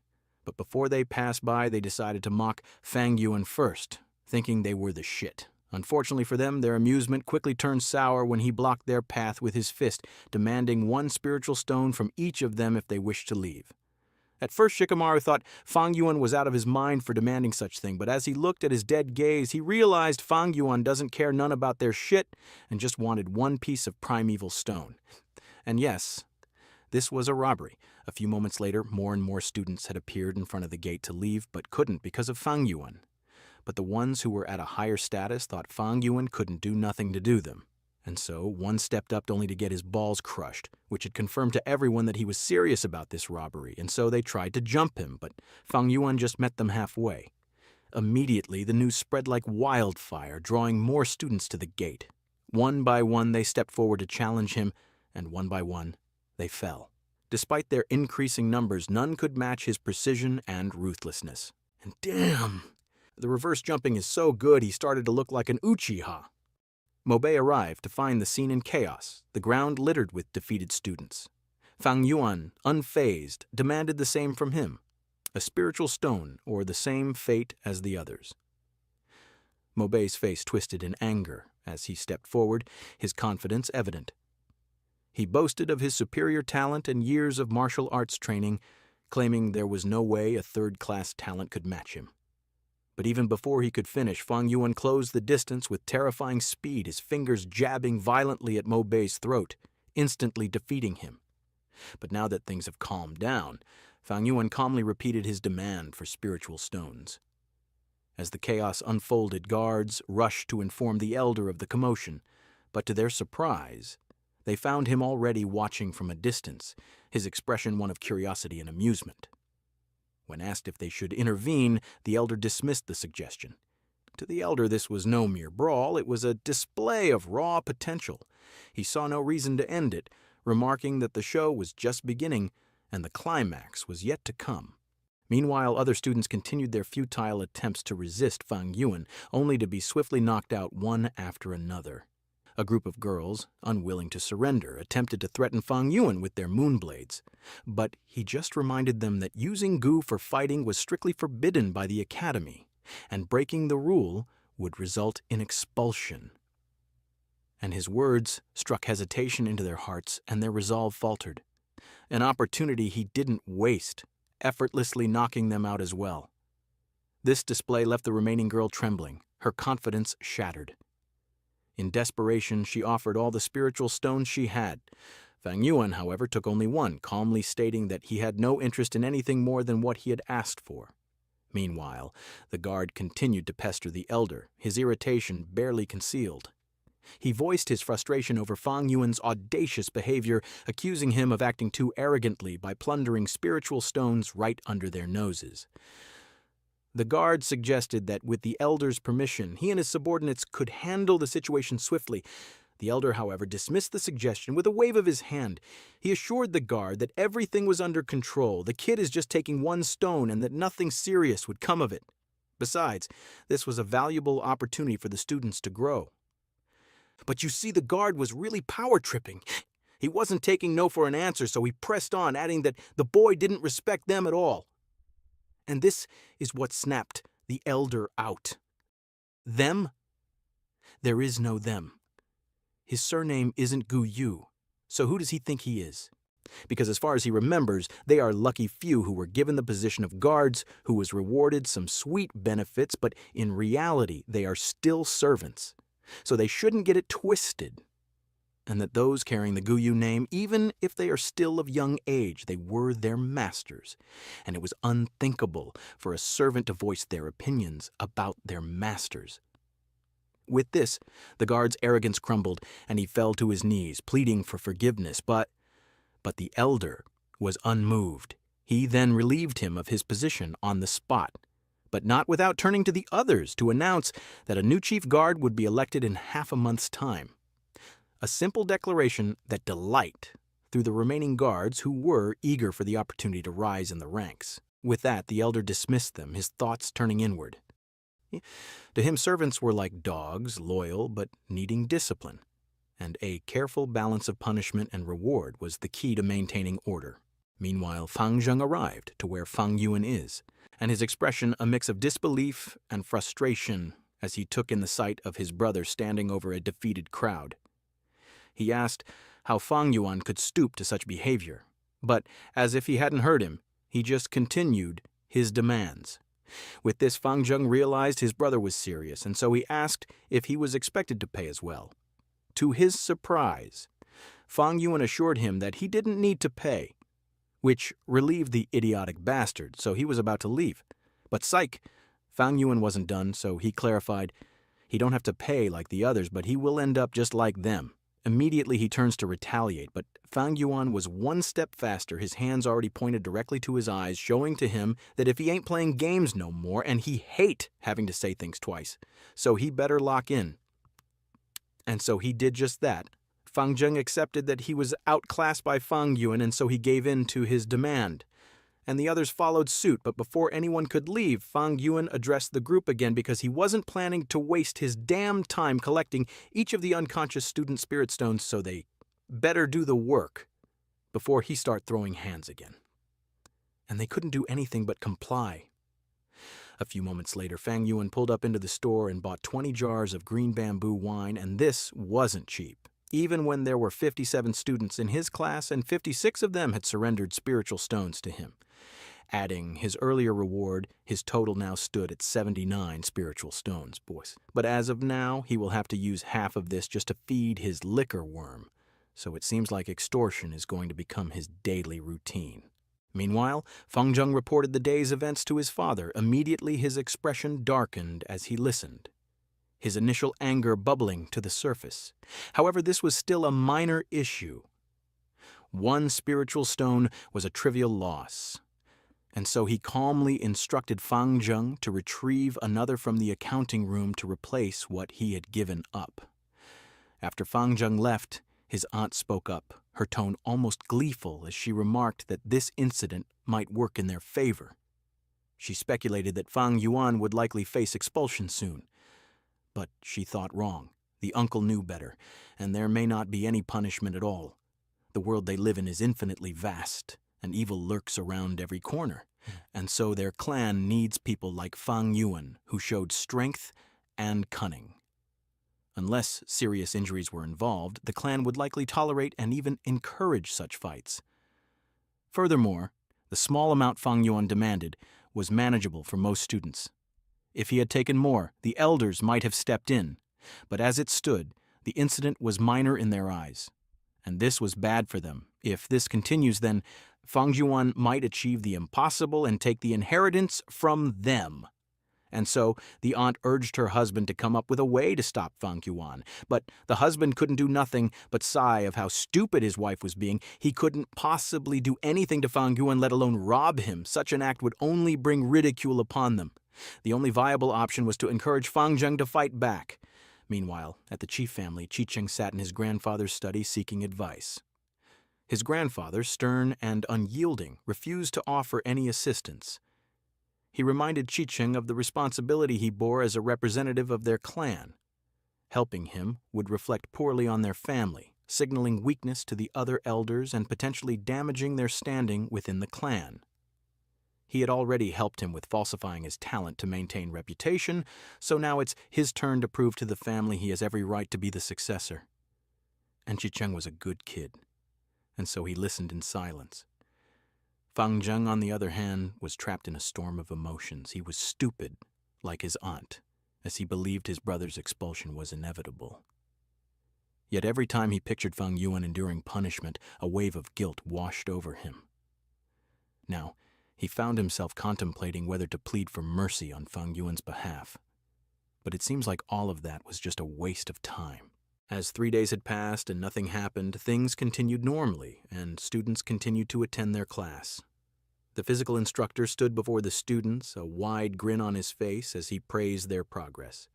But before they passed by, they decided to mock Fang Yuan first, thinking they were the shit. Unfortunately for them, their amusement quickly turned sour when he blocked their path with his fist, demanding 1 spiritual stone from each of them if they wished to leave. At first, Shikamaru thought Fang Yuan was out of his mind for demanding such thing, but as he looked at his dead gaze, he realized Fang Yuan doesn't care none about their shit and just wanted 1 piece of primeval stone. And yes, this was a robbery. A few moments later, more and more students had appeared in front of the gate to leave, but couldn't because of Fang Yuan. But the ones who were at a higher status thought Fang Yuan couldn't do nothing to do them. And so one stepped up only to get his balls crushed, which had confirmed to everyone that he was serious about this robbery, and so they tried to jump him, but Fang Yuan just met them halfway. Immediately, the news spread like wildfire, drawing more students to the gate. One by one, they stepped forward to challenge him, and one by one, they fell. Despite their increasing numbers, none could match his precision and ruthlessness. And damn! The reverse jumping is so good he started to look like an Uchiha. Mobe arrived to find the scene in chaos, the ground littered with defeated students. Fang Yuan, unfazed, demanded the same from him, a spiritual stone or the same fate as the others. Mobe's face twisted in anger as he stepped forward, his confidence evident. He boasted of his superior talent and years of martial arts training, claiming there was no way a third-class talent could match him. But even before he could finish, Fang Yuan closed the distance with terrifying speed, his fingers jabbing violently at Mo Bei's throat, instantly defeating him. But now that things have calmed down, Fang Yuan calmly repeated his demand for spiritual stones. As the chaos unfolded, guards rushed to inform the elder of the commotion, but to their surprise, they found him already watching from a distance, his expression one of curiosity and amusement. When asked if they should intervene, the elder dismissed the suggestion. To the elder, this was no mere brawl, it was a display of raw potential. He saw no reason to end it, remarking that the show was just beginning and the climax was yet to come. Meanwhile, other students continued their futile attempts to resist Fang Yuan, only to be swiftly knocked out one after another. A group of girls, unwilling to surrender, attempted to threaten Fang Yuan with their moonblades, but he just reminded them that using goo for fighting was strictly forbidden by the academy, and breaking the rule would result in expulsion. And his words struck hesitation into their hearts, and their resolve faltered. An opportunity he didn't waste, effortlessly knocking them out as well. This display left the remaining girl trembling, her confidence shattered. In desperation, she offered all the spiritual stones she had. Fang Yuan, however, took only one, calmly stating that he had no interest in anything more than what he had asked for. Meanwhile, the guard continued to pester the elder, his irritation barely concealed. He voiced his frustration over Fang Yuan's audacious behavior, accusing him of acting too arrogantly by plundering spiritual stones right under their noses. The guard suggested that with the elder's permission, he and his subordinates could handle the situation swiftly. The elder, however, dismissed the suggestion with a wave of his hand. He assured the guard that everything was under control, the kid is just taking one stone, and that nothing serious would come of it. Besides, this was a valuable opportunity for the students to grow. But you see, the guard was really power-tripping. He wasn't taking no for an answer, so he pressed on, adding that the boy didn't respect them at all. And this is what snapped the elder out. Them? There is no them. His surname isn't Gu Yu, so who does he think he is? Because as far as he remembers, they are lucky few who were given the position of guards, who was rewarded some sweet benefits, but in reality they are still servants. So they shouldn't get it twisted. And that those carrying the Gu Yu name, even if they are still of young age, they were their masters. And it was unthinkable for a servant to voice their opinions about their masters. With this, the guard's arrogance crumbled, and he fell to his knees, pleading for forgiveness, but the elder was unmoved. He then relieved him of his position on the spot, but not without turning to the others to announce that a new chief guard would be elected in half a month's time. A simple declaration that delight through the remaining guards who were eager for the opportunity to rise in the ranks. With that, the elder dismissed them, his thoughts turning inward. To him, servants were like dogs, loyal but needing discipline, and a careful balance of punishment and reward was the key to maintaining order. Meanwhile, Fang Zheng arrived to where Fang Yuan is, and his expression a mix of disbelief and frustration as he took in the sight of his brother standing over a defeated crowd. He asked how Fang Yuan could stoop to such behavior, but as if he hadn't heard him, he just continued his demands. With this, Fang Zheng realized his brother was serious, and so he asked if he was expected to pay as well. To his surprise, Fang Yuan assured him that he didn't need to pay, which relieved the idiotic bastard, so he was about to leave. But psych, Fang Yuan wasn't done, so he clarified, he don't have to pay like the others, but he will end up just like them. Immediately he turns to retaliate, but Fang Yuan was one step faster, his hands already pointed directly to his eyes, showing to him that if he ain't playing games no more, and he hate having to say things twice, so he better lock in. And so he did just that. Fang Zheng accepted that he was outclassed by Fang Yuan, and so he gave in to his demand. And the others followed suit, but before anyone could leave, Fang Yuan addressed the group again because he wasn't planning to waste his damn time collecting each of the unconscious student spirit stones, so they better do the work before he start throwing hands again. And they couldn't do anything but comply. A few moments later, Fang Yuan pulled up into the store and bought 20 jars of green bamboo wine, and this wasn't cheap. even when there were 57 students in his class and 56 of them had surrendered spiritual stones to him. Adding his earlier reward, his total now stood at 79 spiritual stones, boys. But as of now, he will have to use half of this just to feed his liquor worm, so it seems like extortion is going to become his daily routine. Meanwhile, Feng Zheng reported the day's events to his father. Immediately his expression darkened as he listened, his initial anger bubbling to the surface. However, this was still a minor issue. One spiritual stone was a trivial loss, and so he calmly instructed Feng Zheng to retrieve another from the accounting room to replace what he had given up. After Feng Zheng left, his aunt spoke up, her tone almost gleeful as she remarked that this incident might work in their favor. She speculated that Fang Yuan would likely face expulsion soon. But she thought wrong. The uncle knew better, and there may not be any punishment at all. The world they live in is infinitely vast, and evil lurks around every corner. And so their clan needs people like Fang Yuan, who showed strength and cunning. Unless serious injuries were involved, the clan would likely tolerate and even encourage such fights. Furthermore, the small amount Fang Yuan demanded was manageable for most students. If he had taken more, the elders might have stepped in, but as it stood, the incident was minor in their eyes. And this was bad for them. If this continues, then Fang Yuan might achieve the impossible and take the inheritance from them. And so the aunt urged her husband to come up with a way to stop Fang Yuan. But the husband couldn't do nothing but sigh of how stupid his wife was being. He couldn't possibly do anything to Fang Yuan, let alone rob him. Such an act would only bring ridicule upon them. The only viable option was to encourage Fang Zheng to fight back. Meanwhile, at the chief family, Qicheng sat in his grandfather's study seeking advice. His grandfather, stern and unyielding, refused to offer any assistance. He reminded Qicheng of the responsibility he bore as a representative of their clan. Helping him would reflect poorly on their family, signaling weakness to the other elders and potentially damaging their standing within the clan. He had already helped him with falsifying his talent to maintain reputation, so now it's his turn to prove to the family he has every right to be the successor. And Qicheng was a good kid, and so he listened in silence. Fang Zheng, on the other hand, was trapped in a storm of emotions. He was stupid, like his aunt, as he believed his brother's expulsion was inevitable. Yet every time he pictured Fang Yuan enduring punishment, a wave of guilt washed over him. Now, he found himself contemplating whether to plead for mercy on Fang Yuan's behalf. But it seems like all of that was just a waste of time. As 3 days had passed and nothing happened, things continued normally, and students continued to attend their class. The physical instructor stood before the students, a wide grin on his face as he praised their progress.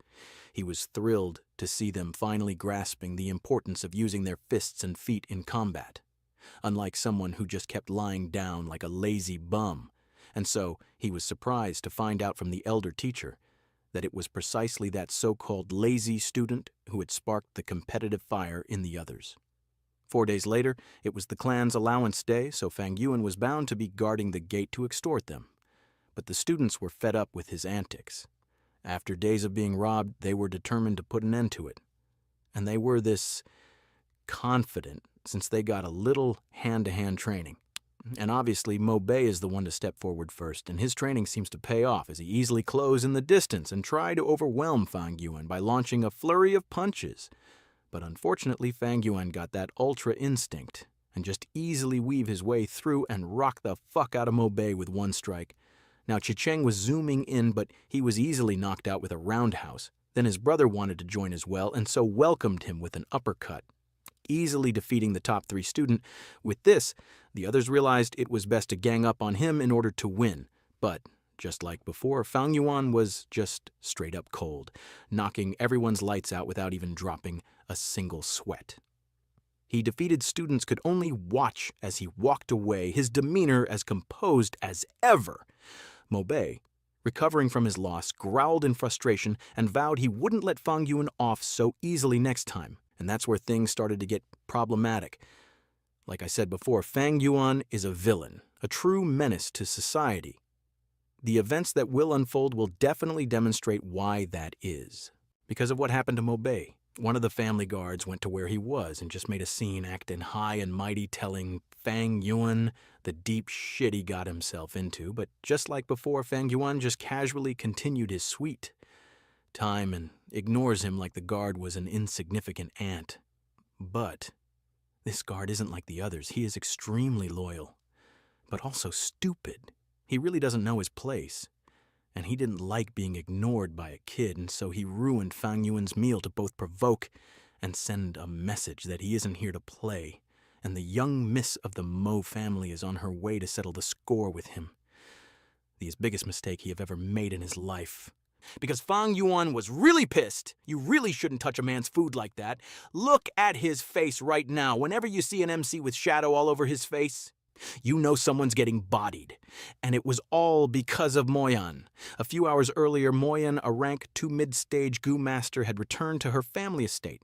He was thrilled to see them finally grasping the importance of using their fists and feet in combat, unlike someone who just kept lying down like a lazy bum. And so he was surprised to find out from the elder teacher that it was precisely that so-called lazy student who had sparked the competitive fire in the others. 4 days later, it was the clan's allowance day, so Fang Yuan was bound to be guarding the gate to extort them. But the students were fed up with his antics. After days of being robbed, they were determined to put an end to it. And they were this confident since they got a little hand-to-hand training. And obviously, Mo Bei is the one to step forward first, and his training seems to pay off as he easily close in the distance and try to overwhelm Fang Yuan by launching a flurry of punches. But unfortunately, Fang Yuan got that ultra instinct and just easily weave his way through and rock the fuck out of Mo Bei with one strike. Now, Qicheng was zooming in, but he was easily knocked out with a roundhouse. Then his brother wanted to join as well, and so welcomed him with an uppercut, easily defeating the top 3 student. With this, the others realized it was best to gang up on him in order to win. But, just like before, Fang Yuan was just straight up cold, knocking everyone's lights out without even dropping a single sweat. He defeated students could only watch as he walked away, his demeanor as composed as ever. Mo Bei, recovering from his loss, growled in frustration and vowed he wouldn't let Fang Yuan off so easily next time. And that's where things started to get problematic. Like I said before, Fang Yuan is a villain, a true menace to society. The events that will unfold will definitely demonstrate why that is. Because of what happened to Mo Bei. One of the family guards went to where he was and just made a scene acting high and mighty, telling Fang Yuan the deep shit he got himself into, but just like before, Fang Yuan just casually continued his suite time and ignores him like the guard was an insignificant ant. But this guard isn't like the others. He is extremely loyal, but also stupid. He really doesn't know his place. And he didn't like being ignored by a kid, and so he ruined Fang Yuan's meal to both provoke and send a message that he isn't here to play, and the young miss of the Mo family is on her way to settle the score with him. The biggest mistake he have ever made in his life. Because Fang Yuan was really pissed. You really shouldn't touch a man's food like that. Look at his face right now. Whenever you see an MC with shadow all over his face, you know someone's getting bodied. And it was all because of Moyan. A few hours earlier, Moyan, a rank 2 mid-stage Gu master, had returned to her family estate.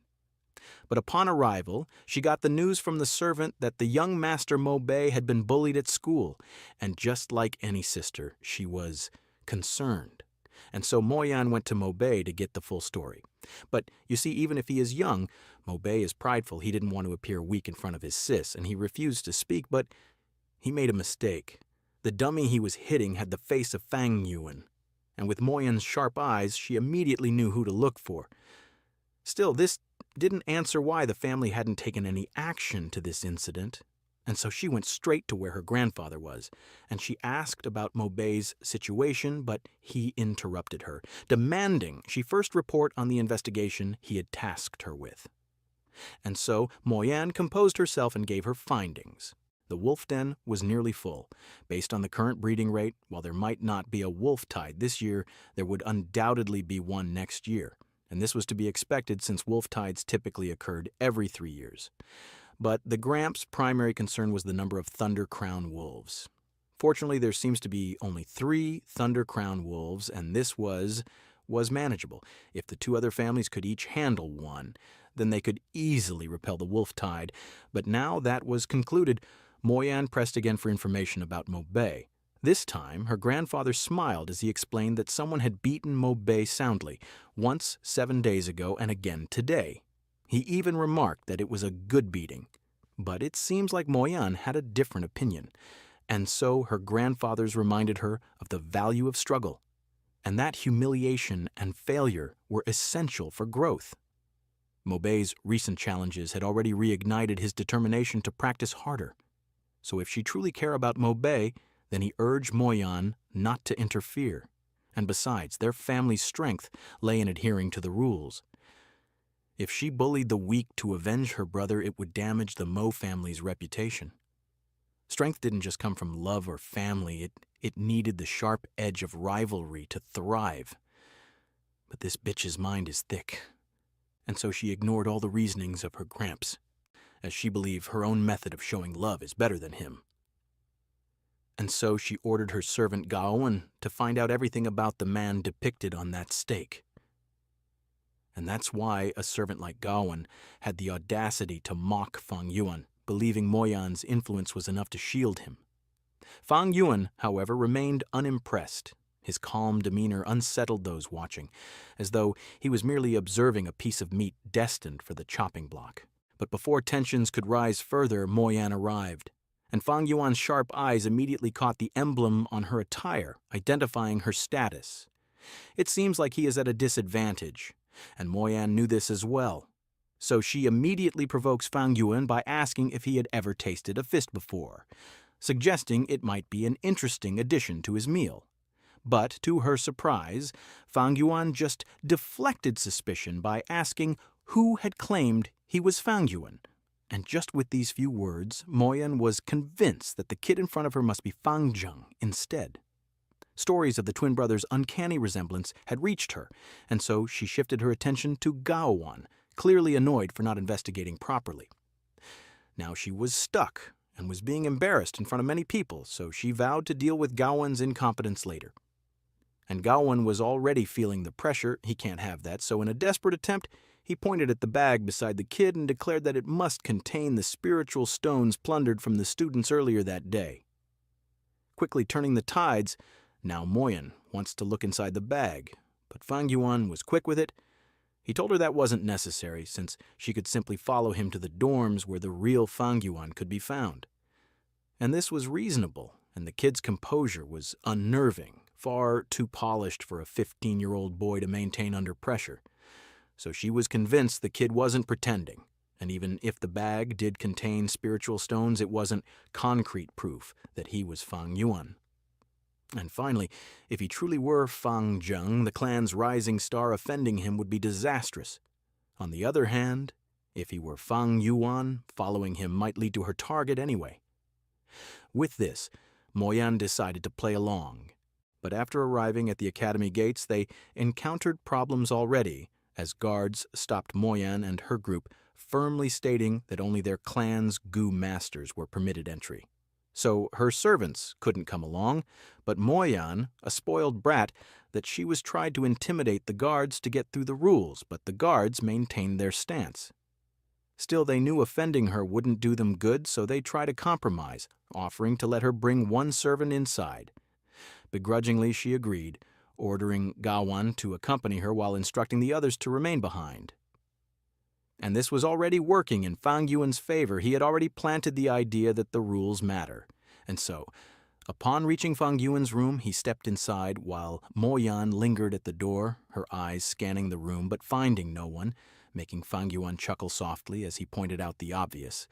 But upon arrival, she got the news from the servant that the young master Mo Bei had been bullied at school. And just like any sister, she was concerned. And so Moyan went to Mo Bei to get the full story. But you see, even if he is young, Mo Bei is prideful. He didn't want to appear weak in front of his sis, and he refused to speak, but he made a mistake. The dummy he was hitting had the face of Fang Yuan, and with Moyan's sharp eyes, she immediately knew who to look for. Still, this didn't answer why the family hadn't taken any action to this incident, and so she went straight to where her grandfather was, and she asked about Mo Bei's situation, but he interrupted her, demanding she first report on the investigation he had tasked her with. And so Moyan composed herself and gave her findings. The wolf den was nearly full. Based on the current breeding rate, while there might not be a wolf tide this year, there would undoubtedly be one next year, and this was to be expected since wolf tides typically occurred every 3 years. But the Gramps' primary concern was the number of Thunder Crown wolves. Fortunately, there seems to be only 3 Thunder Crown wolves, and this was manageable. If the 2 other families could each handle one, then they could easily repel the wolf tide. But now that was concluded, Moyan pressed again for information about Mo Bei. This time, her grandfather smiled as he explained that someone had beaten Mo Bei soundly, once 7 days ago and again today. He even remarked that it was a good beating. But it seems like Moyan had a different opinion, and so her grandfathers reminded her of the value of struggle, and that humiliation and failure were essential for growth. Mo Bei's recent challenges had already reignited his determination to practice harder. So if she truly cared about Mo Bei, then he urged Moyan not to interfere. And besides, their family's strength lay in adhering to the rules. If she bullied the weak to avenge her brother, it would damage the Mo family's reputation. Strength didn't just come from love or family, it needed the sharp edge of rivalry to thrive. But this bitch's mind is thick, and so she ignored all the reasonings of her Gramps, as she believed her own method of showing love is better than him. And so she ordered her servant Gaowen to find out everything about the man depicted on that stake. And that's why a servant like Gaowen had the audacity to mock Fang Yuan, believing Moyan's influence was enough to shield him. Fang Yuan, however, remained unimpressed. His calm demeanor unsettled those watching, as though he was merely observing a piece of meat destined for the chopping block. But before tensions could rise further, Moyan arrived, and Fang Yuan's sharp eyes immediately caught the emblem on her attire, identifying her status. It seems like he is at a disadvantage, and Moyan knew this as well. So she immediately provokes Fang Yuan by asking if he had ever tasted a fist before, suggesting it might be an interesting addition to his meal. But to her surprise, Fang Yuan just deflected suspicion by asking who had claimed he was Fang Yuan. And just with these few words, Moyan was convinced that the kid in front of her must be Fang Zheng instead. Stories of the twin brothers' uncanny resemblance had reached her, and so she shifted her attention to Gaowan, clearly annoyed for not investigating properly. Now she was stuck and was being embarrassed in front of many people, so she vowed to deal with Gaowan's incompetence later. And Gaowan was already feeling the pressure. He can't have that, so in a desperate attempt, he pointed at the bag beside the kid and declared that it must contain the spiritual stones plundered from the students earlier that day. Quickly turning the tides, now Moyan wants to look inside the bag, but Fang Yuan was quick with it, He told her that wasn't necessary, since she could simply follow him to the dorms where the real Fang Yuan could be found. And this was reasonable, and the kid's composure was unnerving, far too polished for a 15-year-old boy to maintain under pressure. So she was convinced the kid wasn't pretending, and even if the bag did contain spiritual stones, it wasn't concrete proof that he was Fang Yuan. And finally, if he truly were Fang Zheng, the clan's rising star, offending him would be disastrous. On the other hand, if he were Fang Yuan, following him might lead to her target anyway. With this, Moyan decided to play along. But after arriving at the academy gates, they encountered problems already, as guards stopped Moyan and her group, firmly stating that only their clan's Gu masters were permitted entry. So her servants couldn't come along, but Moyan, a spoiled brat, that she was tried to intimidate the guards to get through the rules, but the guards maintained their stance. Still, they knew offending her wouldn't do them good, so they tried a compromise, offering to let her bring one servant inside. Begrudgingly, she agreed, ordering Gawan to accompany her while instructing the others to remain behind. And this was already working in Fang Yuan's favor. He had already planted the idea that the rules matter. And so, upon reaching Fang Yuan's room, he stepped inside while Moyan lingered at the door, her eyes scanning the room but finding no one, making Fang Yuan chuckle softly as he pointed out the obvious,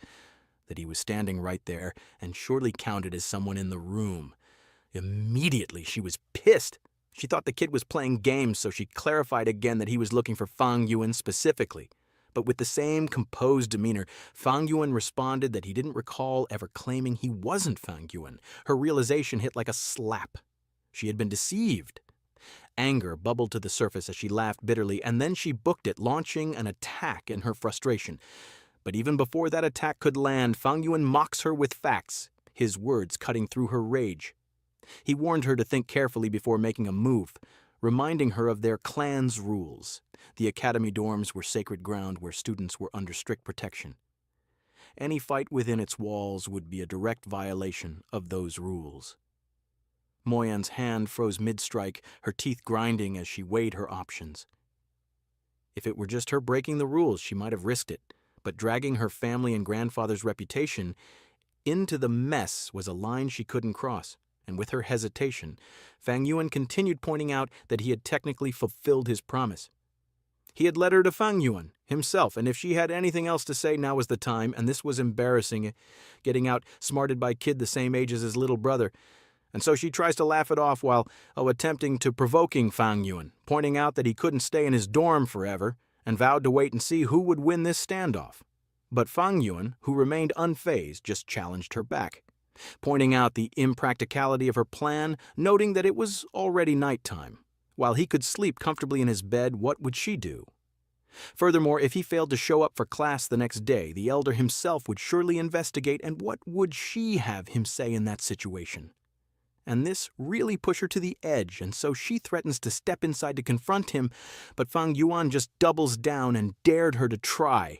that he was standing right there and surely counted as someone in the room. Immediately, she was pissed. She thought the kid was playing games, so she clarified again that he was looking for Fang Yuan specifically. But with the same composed demeanor, Fang Yuan responded that he didn't recall ever claiming he wasn't Fang Yuan. Her realization hit like a slap. She had been deceived. Anger bubbled to the surface as she laughed bitterly, and then she booked it, launching an attack in her frustration. But even before that attack could land, Fang Yuan mocks her with facts, his words cutting through her rage. He warned her to think carefully before making a move, reminding her of their clan's rules. The academy dorms were sacred ground where students were under strict protection. Any fight within its walls would be a direct violation of those rules. Moyan's hand froze mid-strike, her teeth grinding as she weighed her options. If it were just her breaking the rules, she might have risked it, but dragging her family and grandfather's reputation into the mess was a line she couldn't cross. And with her hesitation, Fang Yuan continued pointing out that he had technically fulfilled his promise. He had led her to Fang Yuan himself, and if she had anything else to say, now was the time, and this was embarrassing, getting outsmarted by a kid the same age as his little brother. And so she tries to laugh it off while attempting to provoking Fang Yuan, pointing out that he couldn't stay in his dorm forever, and vowed to wait and see who would win this standoff. But Fang Yuan, who remained unfazed, just challenged her back, pointing out the impracticality of her plan, noting that it was already nighttime. While he could sleep comfortably in his bed, what would she do? Furthermore, if he failed to show up for class the next day, the elder himself would surely investigate, and what would she have him say in that situation? And this really pushed her to the edge, and so she threatens to step inside to confront him, but Fang Yuan just doubles down and dared her to try.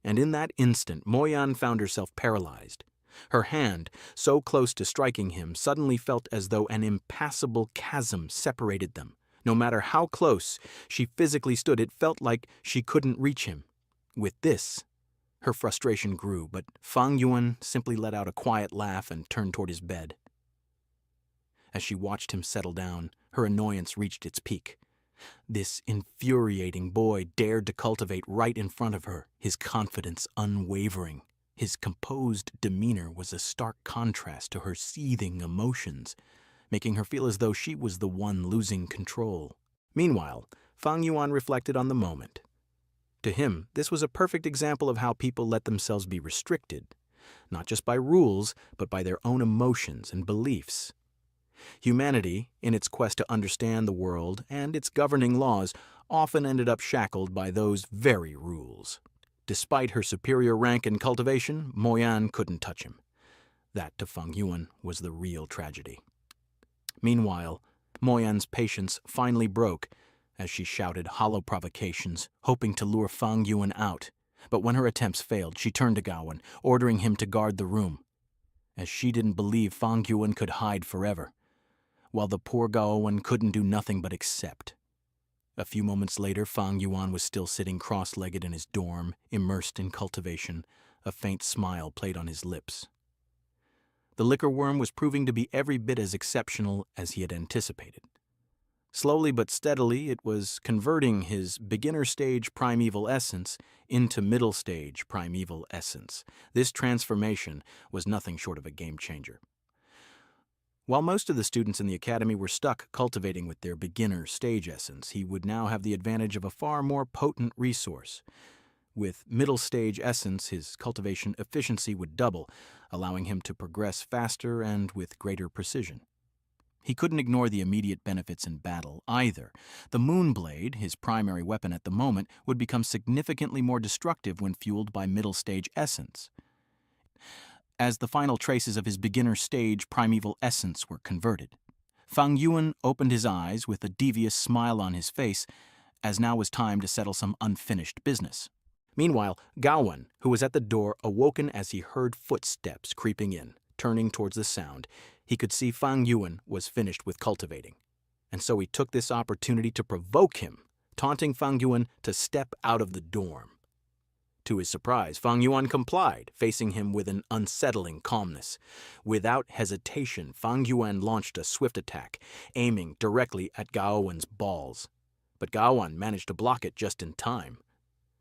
And in that instant, Moyan found herself paralyzed. Her hand, so close to striking him, suddenly felt as though an impassable chasm separated them. No matter how close she physically stood, it felt like she couldn't reach him. With this, her frustration grew, but Fang Yuan simply let out a quiet laugh and turned toward his bed. As she watched him settle down, her annoyance reached its peak. This infuriating boy dared to cultivate right in front of her, his confidence unwavering. His composed demeanor was a stark contrast to her seething emotions, making her feel as though she was the one losing control. Meanwhile, Fang Yuan reflected on the moment. To him, this was a perfect example of how people let themselves be restricted, not just by rules, but by their own emotions and beliefs. Humanity, in its quest to understand the world and its governing laws, often ended up shackled by those very rules. Despite her superior rank and cultivation, Moyan couldn't touch him. That, to Fang Yuan, was the real tragedy. Meanwhile, Moyan's patience finally broke as she shouted hollow provocations, hoping to lure Fang Yuan out. But when her attempts failed, she turned to Gawan, ordering him to guard the room, as she didn't believe Fang Yuan could hide forever, while the poor Gawan couldn't do nothing but accept. A few moments later, Fang Yuan was still sitting cross-legged in his dorm, immersed in cultivation. A faint smile played on his lips. The liquor worm was proving to be every bit as exceptional as he had anticipated. Slowly but steadily, it was converting his beginner-stage primeval essence into middle-stage primeval essence. This transformation was nothing short of a game-changer. While most of the students in the academy were stuck cultivating with their beginner stage essence, he would now have the advantage of a far more potent resource. With middle stage essence, his cultivation efficiency would double, allowing him to progress faster and with greater precision. He couldn't ignore the immediate benefits in battle either. The Moonblade, his primary weapon at the moment, would become significantly more destructive when fueled by middle stage essence. As the final traces of his beginner stage primeval essence were converted, Fang Yuan opened his eyes with a devious smile on his face, as now was time to settle some unfinished business. Meanwhile, Gaowen, who was at the door, awoken as he heard footsteps creeping in. Turning towards the sound, he could see Fang Yuan was finished with cultivating. And so he took this opportunity to provoke him, taunting Fang Yuan to step out of the dorm. To his surprise, Fang Yuan complied, facing him with an unsettling calmness. Without hesitation, Fang Yuan launched a swift attack, aiming directly at Gaowen's balls. But Gaowen managed to block it just in time.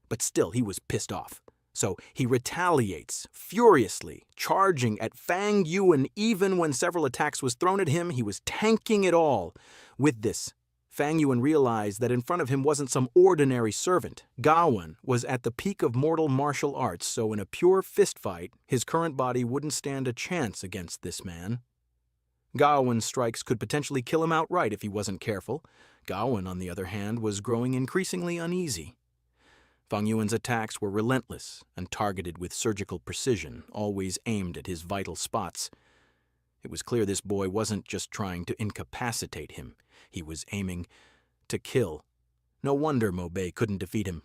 But still, he was pissed off. So he retaliates, furiously, charging at Fang Yuan. Even when several attacks was thrown at him, he was tanking it all. With this, Fang Yuan realized that in front of him wasn't some ordinary servant. Gaowen was at the peak of mortal martial arts, so in a pure fistfight, his current body wouldn't stand a chance against this man. Gaowen's strikes could potentially kill him outright if he wasn't careful. Gaowen, on the other hand, was growing increasingly uneasy. Fang Yuan's attacks were relentless and targeted with surgical precision, always aimed at his vital spots. It was clear this boy wasn't just trying to incapacitate him. He was aiming to kill. No wonder Mo Bei couldn't defeat him.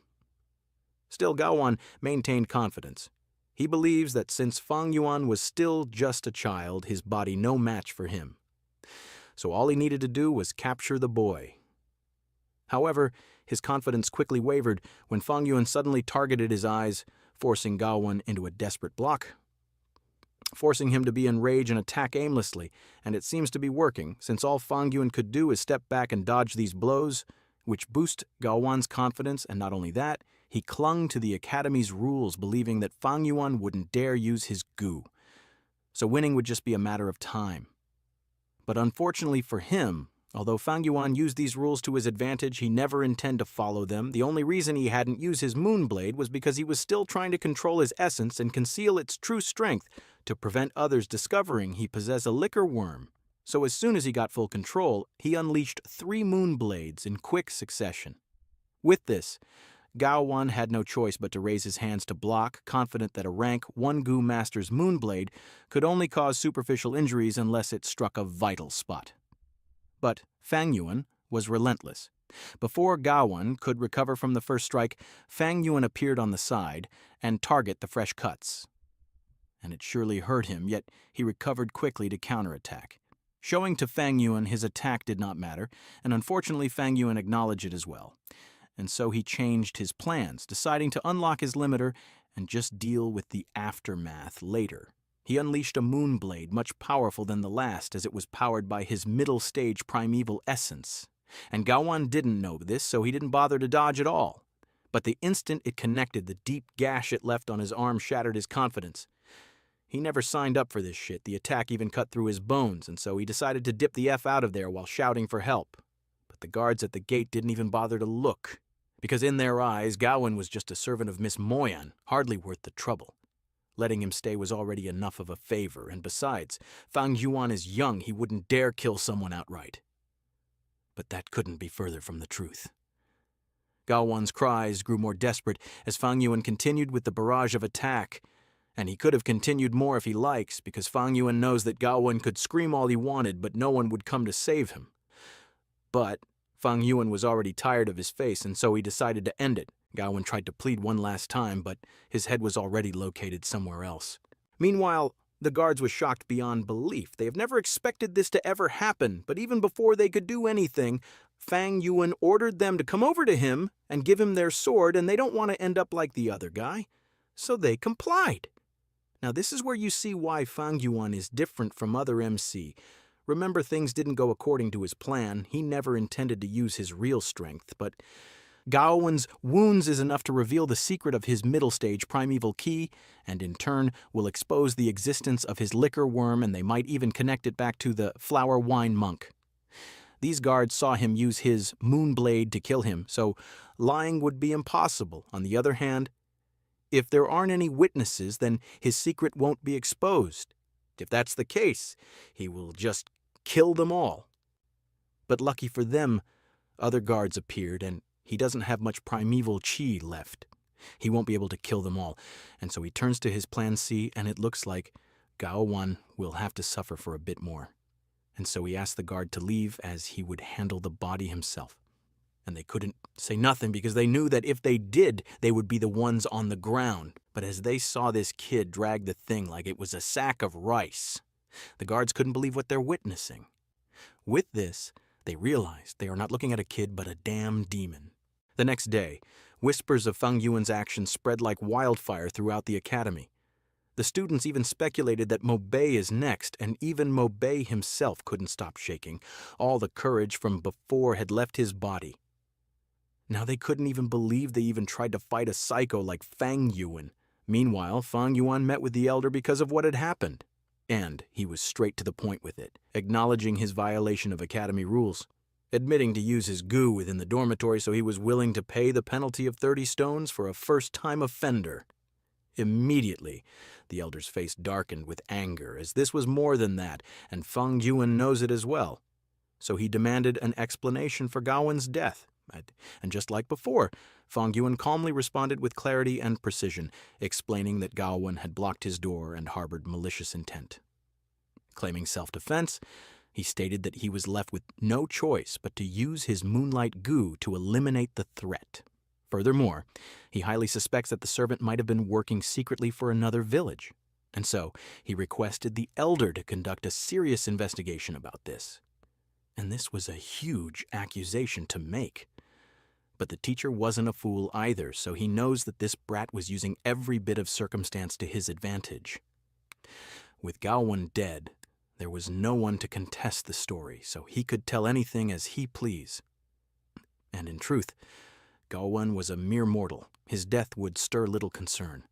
Still, Gaowen maintained confidence. He believes that since Fang Yuan was still just a child, his body no match for him. So all he needed to do was capture the boy. However, his confidence quickly wavered when Fang Yuan suddenly targeted his eyes, forcing Gaowen into a desperate block, forcing him to be enraged and attack aimlessly, and it seems to be working, since all Fang Yuan could do is step back and dodge these blows, which boost Gaowen's confidence, and not only that, he clung to the Academy's rules, believing that Fang Yuan wouldn't dare use his goo. So winning would just be a matter of time. But unfortunately for him, although Fang Yuan used these rules to his advantage, he never intended to follow them. The only reason he hadn't used his Moonblade was because he was still trying to control his essence and conceal its true strength to prevent others discovering he possessed a liquor worm. So as soon as he got full control, he unleashed 3 Moonblades in quick succession. With this, Gaowen had no choice but to raise his hands to block, confident that a rank 1 Gu Master's Moonblade could only cause superficial injuries unless it struck a vital spot. But Fang Yuan was relentless. Before Gaowen could recover from the first strike, Fang Yuan appeared on the side and targeted the fresh cuts. And it surely hurt him, yet he recovered quickly to counterattack. Showing to Fang Yuan his attack did not matter, and unfortunately Fang Yuan acknowledged it as well. And so he changed his plans, deciding to unlock his limiter and just deal with the aftermath later. He unleashed a Moonblade much powerful than the last, as it was powered by his middle-stage primeval essence. And Gaowen didn't know this, so he didn't bother to dodge at all. But the instant it connected, the deep gash it left on his arm shattered his confidence. He never signed up for this shit. The attack even cut through his bones, and so he decided to dip the F out of there while shouting for help. But the guards at the gate didn't even bother to look, because in their eyes, Gaowen was just a servant of Miss Moyan, hardly worth the trouble. Letting him stay was already enough of a favor, and besides, Fang Yuan is young, he wouldn't dare kill someone outright. But that couldn't be further from the truth. Gaowen's cries grew more desperate as Fang Yuan continued with the barrage of attack, and he could have continued more if he likes, because Fang Yuan knows that Gaowen could scream all he wanted, but no one would come to save him. But Fang Yuan was already tired of his face, and so he decided to end it. Gaowen tried to plead one last time, but his head was already located somewhere else. Meanwhile, the guards were shocked beyond belief. They have never expected this to ever happen, but even before they could do anything, Fang Yuan ordered them to come over to him and give him their sword, and they don't want to end up like the other guy, so they complied. Now this is where you see why Fang Yuan is different from other MC. Remember, things didn't go according to his plan. He never intended to use his real strength, but Gaowen's wounds is enough to reveal the secret of his middle stage primeval ki, and in turn will expose the existence of his liquor worm, and they might even connect it back to the flower wine monk. These guards saw him use his moon blade to kill him, so lying would be impossible. On the other hand, if there aren't any witnesses, then his secret won't be exposed. If that's the case, he will just kill them all. But lucky for them, other guards appeared, and he doesn't have much primeval chi left. He won't be able to kill them all, and so he turns to his plan C, and it looks like Gaowen will have to suffer for a bit more. And so he asked the guard to leave, as he would handle the body himself. And they couldn't say nothing because they knew that if they did, they would be the ones on the ground. But as they saw this kid drag the thing like it was a sack of rice, the guards couldn't believe what they're witnessing. With this, they realized they are not looking at a kid but a damn demon. The next day, whispers of Fang Yuan's actions spread like wildfire throughout the academy. The students even speculated that Mo Bei is next, and even Mo Bei himself couldn't stop shaking. All the courage from before had left his body. Now they couldn't even believe they even tried to fight a psycho like Fang Yuan. Meanwhile, Fang Yuan met with the elder because of what had happened. And he was straight to the point with it, acknowledging his violation of academy rules, admitting to use his goo within the dormitory, so he was willing to pay the penalty of 30 stones for a first-time offender. Immediately, the elder's face darkened with anger, as this was more than that, and Fang Yuan knows it as well. So he demanded an explanation for Gaowen's death. And just like before, Fang Yuan calmly responded with clarity and precision, explaining that Gaowen had blocked his door and harbored malicious intent. Claiming self-defense, he stated that he was left with no choice but to use his moonlight goo to eliminate the threat. Furthermore, he highly suspects that the servant might have been working secretly for another village, and so he requested the elder to conduct a serious investigation about this. And this was a huge accusation to make. But the teacher wasn't a fool either, so he knows that this brat was using every bit of circumstance to his advantage. With Gaowen dead, there was no one to contest the story, so he could tell anything as he pleased. And in truth, Gaowen was a mere mortal. His death would stir little concern.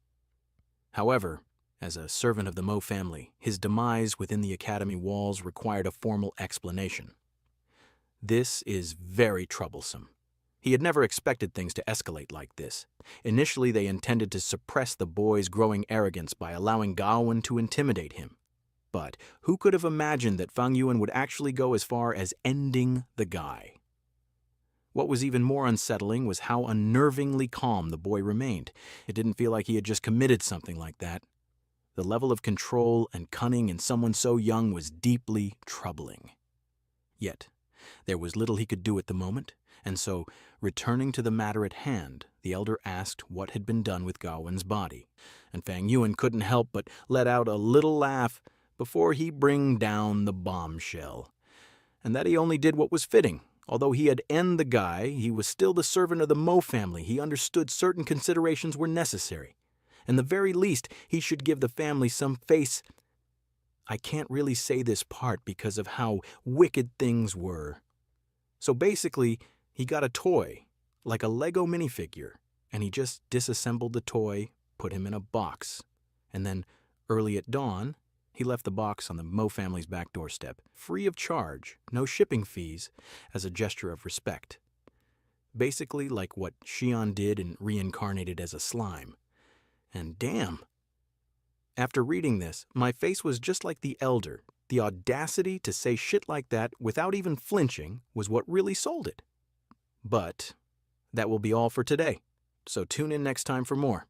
However, as a servant of the Mo family, his demise within the academy walls required a formal explanation. This is very troublesome. He had never expected things to escalate like this. Initially, they intended to suppress the boy's growing arrogance by allowing Gaowen to intimidate him. But who could have imagined that Fang Yuan would actually go as far as ending the guy? What was even more unsettling was how unnervingly calm the boy remained. It didn't feel like he had just committed something like that. The level of control and cunning in someone so young was deeply troubling. Yet, there was little he could do at the moment, and so, returning to the matter at hand, the elder asked what had been done with Gaowen's body, and Fang Yuan couldn't help but let out a little laugh before he bring down the bombshell. And that he only did what was fitting. Although he had ended the guy, he was still the servant of the Mo family. He understood certain considerations were necessary. And the very least, he should give the family some face. I can't really say this part because of how wicked things were. So basically, he got a toy, like a Lego minifigure, and he just disassembled the toy, put him in a box. And then, early at dawn, he left the box on the Mo family's back doorstep, free of charge, no shipping fees, as a gesture of respect. Basically like what Xian did in Reincarnated as a slime. And damn! After reading this, my face was just like the elder. The audacity to say shit like that without even flinching was what really sold it. But that will be all for today, so tune in next time for more.